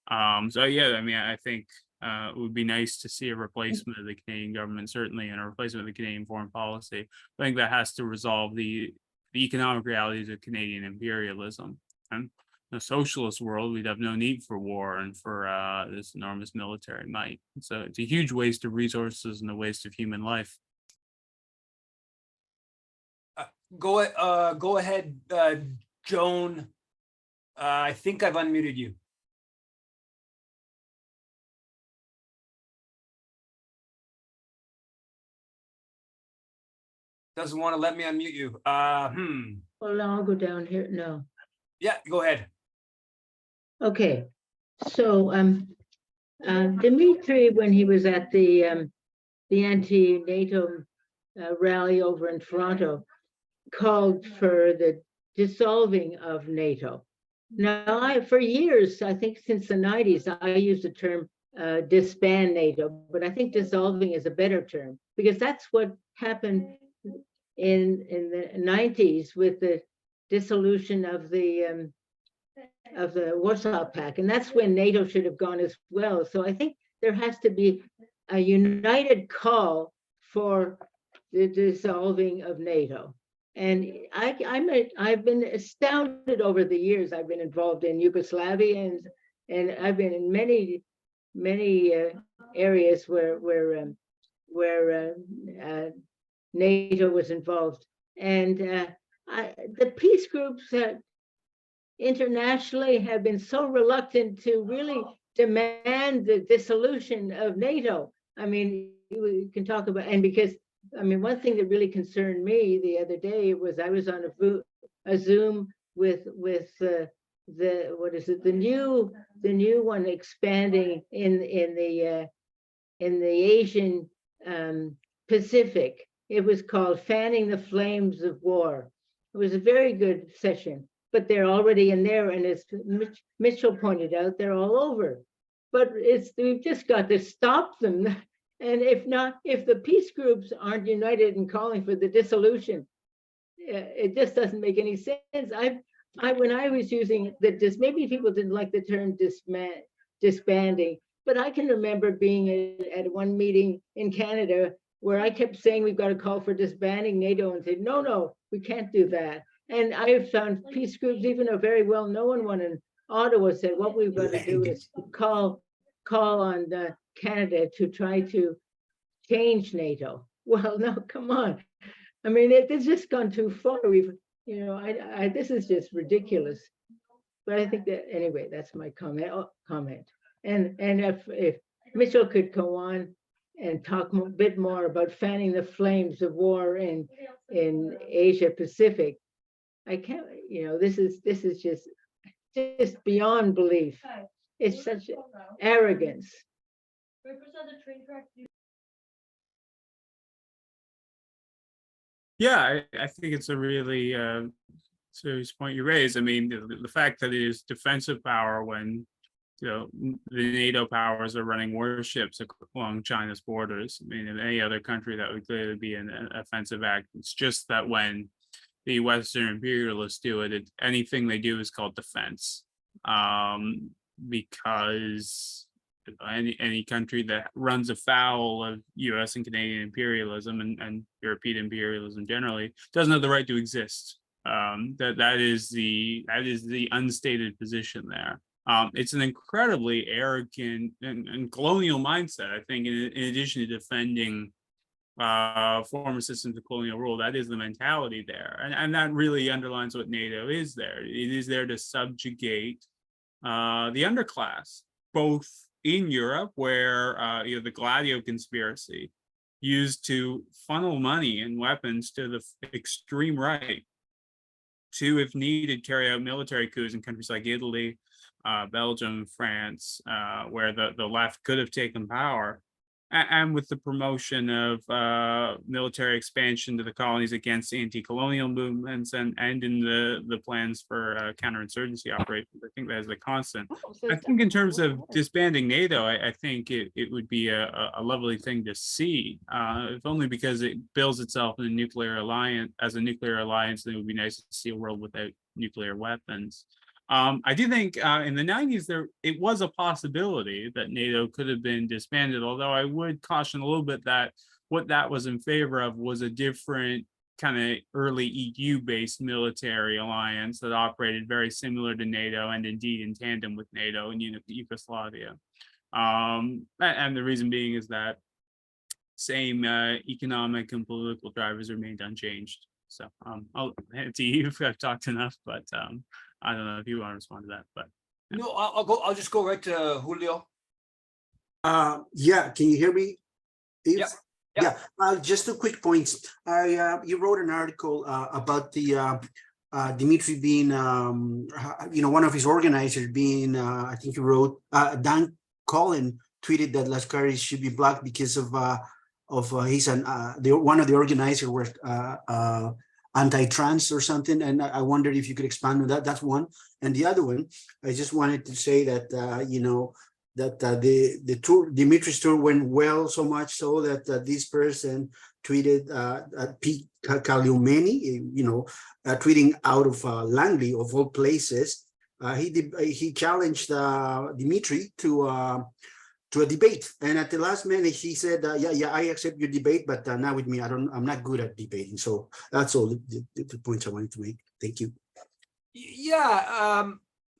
S2: So yeah, I mean, I think it would be nice to see a replacement of the Canadian government, certainly, and a replacement of the Canadian foreign policy. I think that has to resolve the economic realities of Canadian imperialism. And in a socialist world, we'd have no need for war and for this enormous military might. So it's a huge waste of resources and a waste of human life.
S1: Go ahead, Joan. I think I've unmuted you. Doesn't want to let me unmute you.
S6: Well, I'll go down here. No.
S1: Yeah, go ahead.
S6: Okay. So Dmitry, when he was at the anti-NATO rally over in Toronto, called for the dissolving of NATO. Now, for years, I think since the 90s, I used the term disband NATO, but I think dissolving is a better term, because that's what happened in the 90s with the dissolution of the Warsaw Pact, and that's when NATO should have gone as well. So I think there has to be a united call for the dissolving of NATO. And I've been astounded over the years. I've been involved in Yugoslavia, and I've been in many areas where NATO was involved, and the peace groups internationally have been so reluctant to really demand the dissolution of NATO. I mean, we can talk about, and because I mean, one thing that really concerned me the other day was I was on a Zoom with the new one expanding in the Asian Pacific. It was called Fanning the Flames of War. It was a very good session, but they're already in there, and as Mitchell pointed out, they're all over. But we've just got to stop them. And if the peace groups aren't united in calling for the dissolution, it just doesn't make any sense. When I was using maybe people didn't like the term disbanding, but I can remember being at one meeting in Canada where I kept saying we've got to call for disbanding NATO, and said, no, we can't do that. And I have found peace groups, even a very well-known one in Ottawa, said what we've got to do is call on Canada to try to change NATO. Well, no, come on. I mean, it's just gone too far. This is just ridiculous. But I think that, anyway, that's my comment. And if Mitchell could go on and talk a bit more about fanning the flames of war in Asia Pacific, I can't, this is just beyond belief. It's such arrogance.
S2: Yeah, I think it's a really serious point you raise. I mean, the fact that it is defensive power when the NATO powers are running warships along China's borders. I mean, in any other country, that would clearly be an offensive act. It's just that when the Western imperialists do it, anything they do is called defense, because any country that runs afoul of U.S. and Canadian imperialism and European imperialism generally doesn't have the right to exist. That is the unstated position there. It's an incredibly arrogant and colonial mindset, I think, in addition to defending former systems of colonial rule. That is the mentality there. And that really underlines what NATO is there. It is there to subjugate the underclass, both in Europe, where the Gladio conspiracy used to funnel money and weapons to the extreme right, to, if needed, carry out military coups in countries like Italy, Belgium, France, where the left could have taken power, and with the promotion of military expansion to the colonies against anti-colonial movements, and in the plans for counterinsurgency operations. I think that is a constant. I think in terms of disbanding NATO, I think it would be a lovely thing to see, if only because it bills itself in a nuclear alliance, as a nuclear alliance, and it would be nice to see a world without nuclear weapons. I do think in the 90s, it was a possibility that NATO could have been disbanded, although I would caution a little bit that what that was in favor of was a different kind of early EU-based military alliance that operated very similar to NATO, and indeed in tandem with NATO in Yugoslavia. And the reason being is that same economic and political drivers remained unchanged. So I'll hand it to you if I've talked enough, but I don't know if you want to respond to that, but. Yeah.
S1: No, I'll just go right to Julio.
S7: Yeah, can you hear me?
S1: Yep.
S7: Yeah, just 2 quick points. You wrote an article about the Dimitri being, one of his organizers being, I think you wrote, Dan Collin tweeted that Lascaris should be blocked because of he's one of the organizers were anti-trans or something, and I wondered if you could expand on that. That's one. And the other one, I just wanted to say that the tour, Dimitri's tour, went well, so much so that this person tweeted Pete Caliumeni, tweeting out of Langley of all places. He challenged Dimitri to a debate, and at the last minute he said, yeah, I accept your debate, but not with me. I'm not good at debating. So that's all the points I wanted to make. Thank you.
S1: Yeah,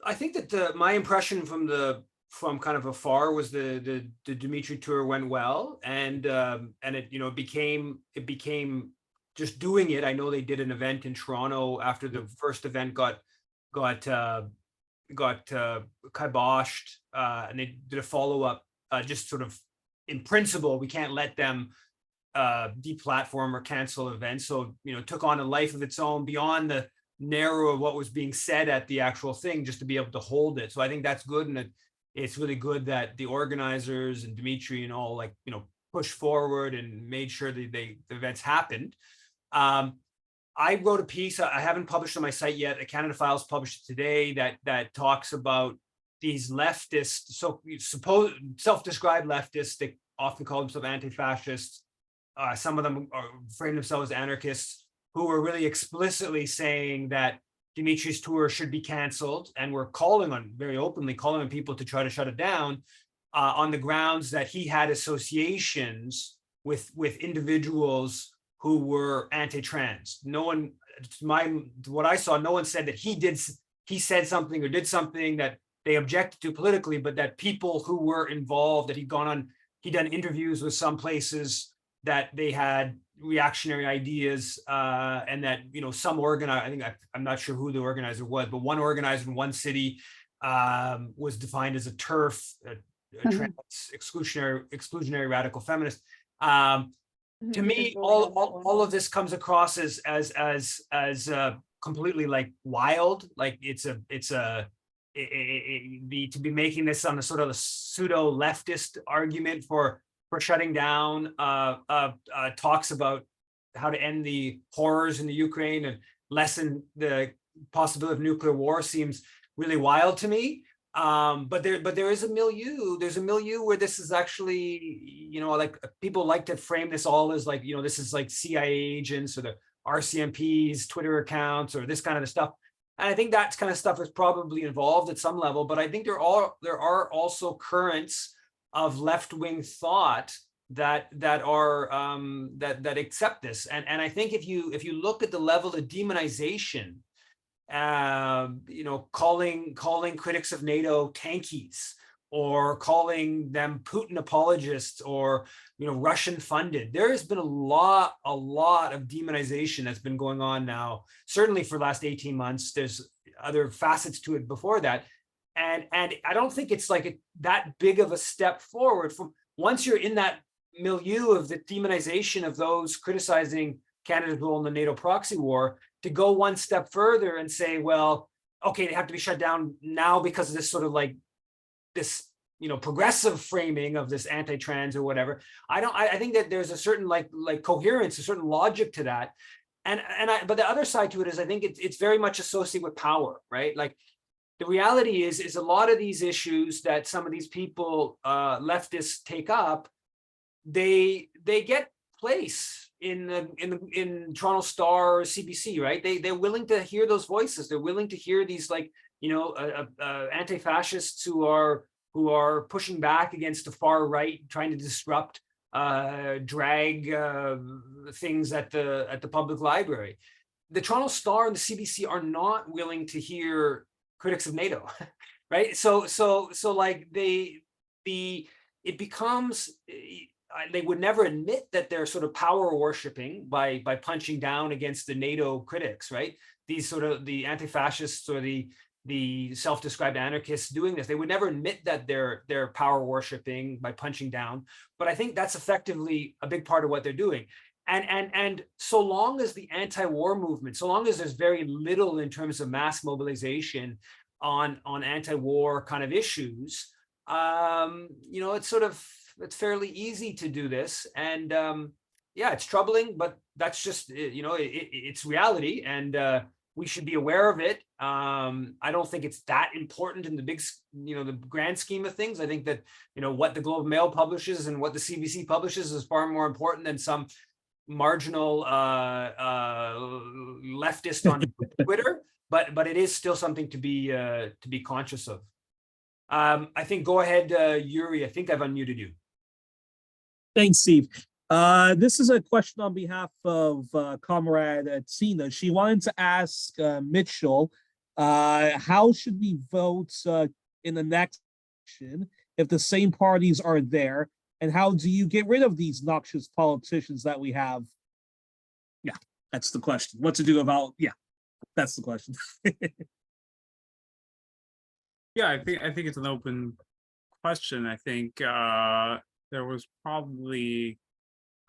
S1: I think that my impression from kind of afar was the Dimitri tour went well, and it became just doing it. I know they did an event in Toronto after the first event got kiboshed, and they did a follow-up. Just sort of in principle, we can't let them deplatform or cancel events. So, it took on a life of its own beyond the narrow of what was being said at the actual thing, just to be able to hold it. So I think that's good. And it's really good that the organizers and Dimitri and all, pushed forward and made sure that the events happened. I wrote a piece, I haven't published on my site yet, Canada Files published it today, that talks about these leftists, so supposed self-described leftists, they often call themselves anti-fascists. Some of them frame themselves as anarchists, who were really explicitly saying that Dimitri's tour should be canceled, and were very openly calling on people to try to shut it down on the grounds that he had associations with individuals who were anti-trans. No one, what I saw, no one said that he said something or did something that they objected to politically, but that people who were involved, that he'd done interviews with some places that they had reactionary ideas, and that, some organizer, I'm not sure who the organizer was, but one organizer in one city was defined as a TERF, a trans exclusionary radical feminist. To me, all of this comes across as completely wild. To be making this on a sort of a pseudo leftist argument for shutting down talks about how to end the horrors in the Ukraine and lessen the possibility of nuclear war seems really wild to me. But there is a milieu. There's a milieu where this is actually, people like to frame this all as this is like CIA agents or the RCMP's Twitter accounts or this kind of stuff. And I think that kind of stuff is probably involved at some level, but I think there are also currents of left-wing thought that accept this. And I think if you look at the level of demonization, calling critics of NATO tankies, or calling them Putin apologists, or Russian funded, there has been a lot of demonization that's been going on now, certainly for the last 18 months. There's other facets to it before that. And I don't think it's like that big of a step forward from once you're in that milieu of the demonization of those criticizing Canada's role in the NATO proxy war, to go one step further and say, well, okay, they have to be shut down now because of this sort of like this, progressive framing of this anti-trans or whatever. I think that there's a certain like coherence, a certain logic to that. But the other side to it is I think it's very much associated with power, right? Like, the reality is a lot of these issues that some of these people, leftists, take up, they get place in Toronto Star or CBC, right? They're willing to hear those voices. They're willing to hear these anti-fascists who are pushing back against the far right, trying to disrupt, drag things at the public library. The Toronto Star and the CBC are not willing to hear critics of NATO, right? So like it becomes, they would never admit that they're sort of power worshiping by punching down against the NATO critics, right? These sort of the anti-fascists or the self-described anarchists doing this, they would never admit that they're power worshiping by punching down. But I think that's effectively a big part of what they're doing. And so long as the anti-war movement, so long as there's very little in terms of mass mobilization on anti-war kind of issues, it's fairly easy to do this. And yeah, it's troubling, but that's just, it's reality, and we should be aware of it. I don't think it's that important in the big, the grand scheme of things. I think that, what the Globe and Mail publishes and what the CBC publishes is far more important than some marginal leftist on Twitter, but it is still something to be conscious of. I think, go ahead, Yuri. I think I've unmuted you.
S8: Thanks, Steve. This is a question on behalf of Comrade Tina. She wanted to ask Mitchel, how should we vote in the next election if the same parties are there? And how do you get rid of these noxious politicians that we have? Yeah, that's the question. What to do about, that's the question.
S2: Yeah, I think it's an open question. I think there was probably,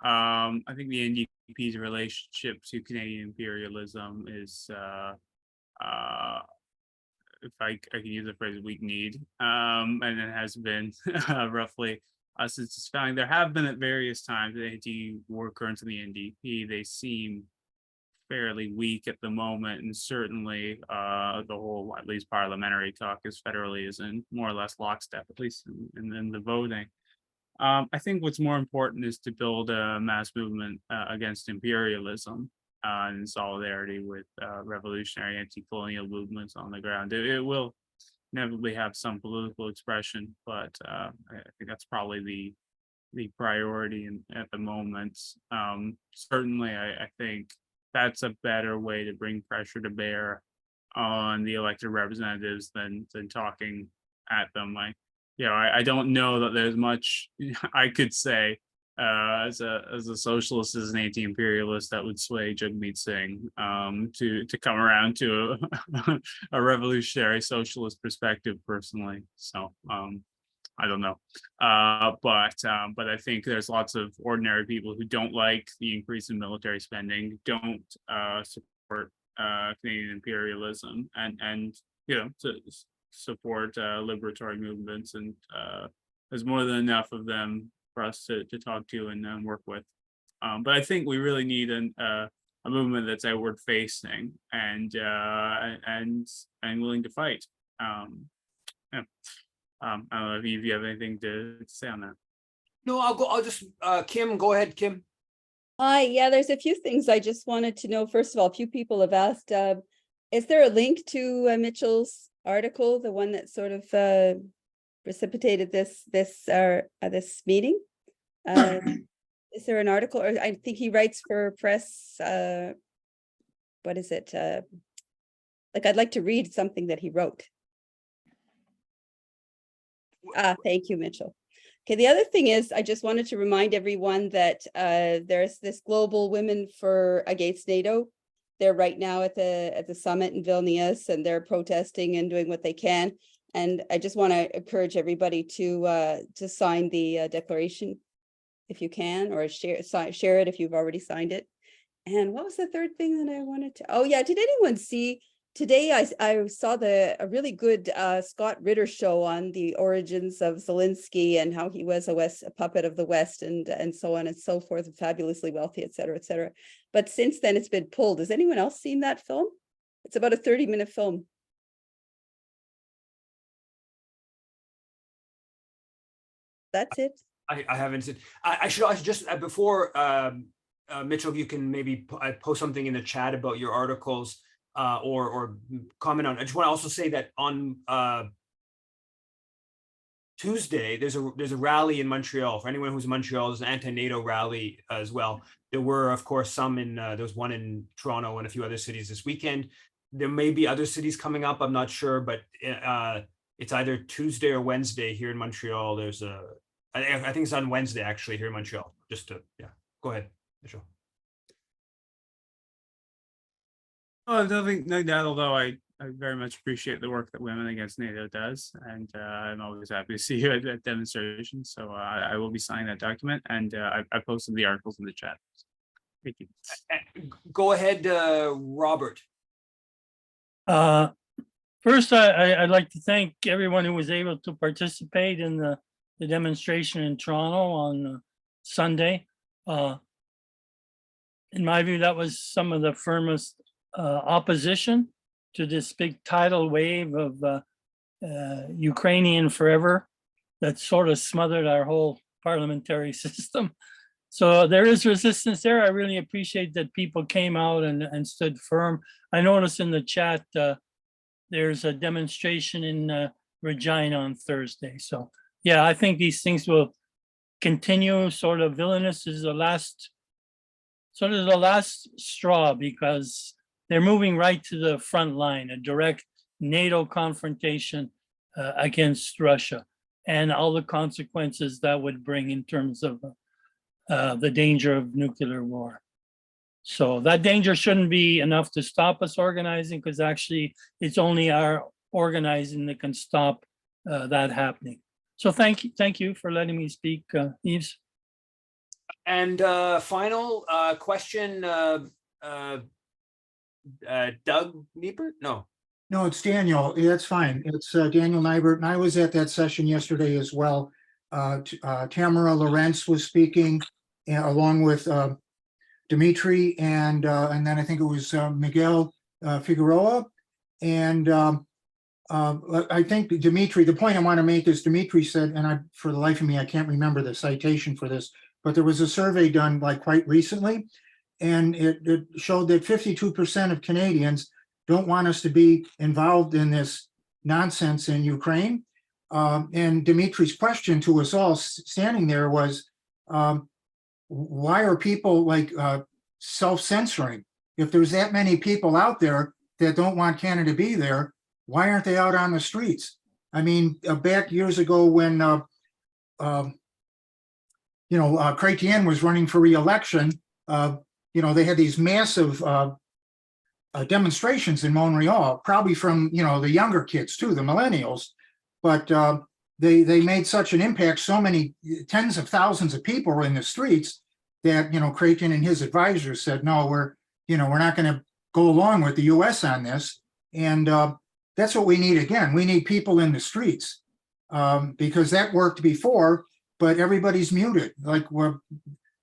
S2: I think the NDP's relationship to Canadian imperialism is, if I can use the phrase, weak-kneed, and it has been roughly since its founding. There have been at various times the anti-war currents in the NDP. They seem fairly weak at the moment, and certainly the whole, at least parliamentary caucus federally, is in more or less lockstep, at least in the voting. I think what's more important is to build a mass movement against imperialism in solidarity with revolutionary anti-colonial movements on the ground. It will inevitably have some political expression, but I think that's probably the priority at the moment. Certainly, I think that's a better way to bring pressure to bear on the elected representatives than talking at them. I don't know that there's much I could say as a socialist, as an anti-imperialist, that would sway Jagmeet Singh to come around to a revolutionary socialist perspective personally. So I don't know, but I think there's lots of ordinary people who don't like the increase in military spending, don't support Canadian imperialism, and to support liberatory movements, and there's more than enough of them for us to talk to and work with. But I think we really need a movement that's outward facing and willing to fight. I don't know if you have anything to say on that.
S1: No, I'll just Kim, go ahead, Kim.
S9: Hi, yeah, there's a few things I just wanted to know. First of all, a few people have asked, is there a link to Mitchel's article, the one that sort of precipitated this meeting. Is there an article, or I think he writes for press, what is it? Like, I'd like to read something that he wrote. Thank you, Mitchell. Okay, the other thing is, I just wanted to remind everyone that there's this global Women Against NATO. They're right now at the summit in Vilnius, and they're protesting and doing what they can. And I just want to encourage everybody to sign the declaration if you can, or share it if you've already signed it. And what was the third thing that I wanted to? Oh yeah, did anyone see today? I saw a really good Scott Ritter show on the origins of Zelensky and how he was a puppet of the West and so on and so forth, fabulously wealthy, et cetera, et cetera. But since then it's been pulled. Has anyone else seen that film? It's about a 30-minute film. That's it.
S1: I haven't seen. I should just before Mitchell, you can maybe post something in the chat about your articles or comment on. I just want to also say that on Tuesday there's a rally in Montreal. For anyone who's in Montreal, there's an anti-NATO rally as well. There were, of course, some in there was one in Toronto and a few other cities this weekend. There may be other cities coming up. I'm not sure, but it's either Tuesday or Wednesday here in Montreal. There's I think it's on Wednesday actually here in Montreal. Just to go ahead, Mitchell.
S2: Oh, nothing, no doubt. Although I very much appreciate the work that Women Against NATO does, and I'm always happy to see you at demonstrations. So I will be signing that document, and I posted the articles in the chat. Thank you.
S1: Go ahead, Robert.
S10: First, I'd like to thank everyone who was able to participate in the demonstration in Toronto on Sunday. In my view, that was some of the firmest opposition to this big tidal wave of Ukrainian forever that sort of smothered our whole parliamentary system. So there is resistance there. I really appreciate that people came out and stood firm. I noticed in the chat there's a demonstration in Regina on Thursday. So yeah, I think these things will continue. Sort of Vilnius is the last straw, because they're moving right to the front line, a direct NATO confrontation against Russia, and all the consequences that would bring in terms of the danger of nuclear war. So that danger shouldn't be enough to stop us organizing, because actually it's only our organizing that can stop that happening. So thank you for letting me speak, Yves.
S1: And final question, Doug Niebert? No,
S11: it's Daniel. That's fine. It's Daniel Nybert, and I was at that session yesterday as well. Tamara Lorenz was speaking along with Dimitri, and then I think it was Miguel Figueroa. And I think Dimitri, the point I want to make is Dimitri said, and for the life of me, I can't remember the citation for this, but there was a survey done like quite recently, and it showed that 52% of Canadians don't want us to be involved in this nonsense in Ukraine. And Dimitri's question to us all standing there was, why are people like self-censoring? If there's that many people out there that don't want Canada to be there, why aren't they out on the streets? I mean, back years ago when Chrétien was running for re-election, they had these massive demonstrations in Montreal, probably from the younger kids too, the millennials. But they made such an impact, so many tens of thousands of people were in the streets that Chrétien and his advisors said, no, we're not going to go along with the U.S. on this. And that's what we need again. We need people in the streets because that worked before, but everybody's muted. Like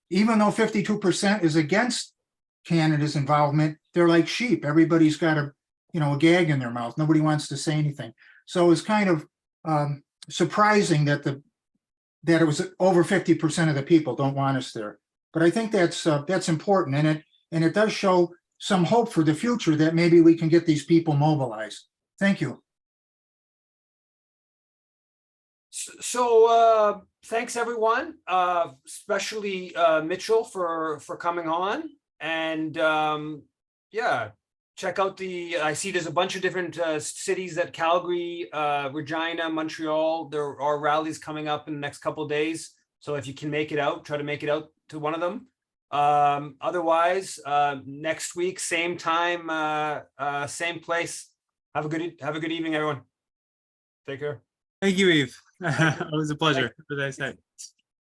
S11: even though 52% is against Canada's involvement, they're like sheep. Everybody's got a gag in their mouth. Nobody wants to say anything. So it's kind of surprising that it was over 50% of the people don't want us there. But I think that's important, and it does show some hope for the future that maybe we can get these people mobilized. Thank you.
S1: So thanks everyone, especially Mitchell for coming on. And yeah, check out I see there's a bunch of different cities at Calgary, Regina, Montreal. There are rallies coming up in the next couple of days. So if you can make it out, try to make it out to one of them. Otherwise, next week, same time, same place. Have a good evening, everyone. Take care.
S2: Thank you, Eve. It was a pleasure. What did I say?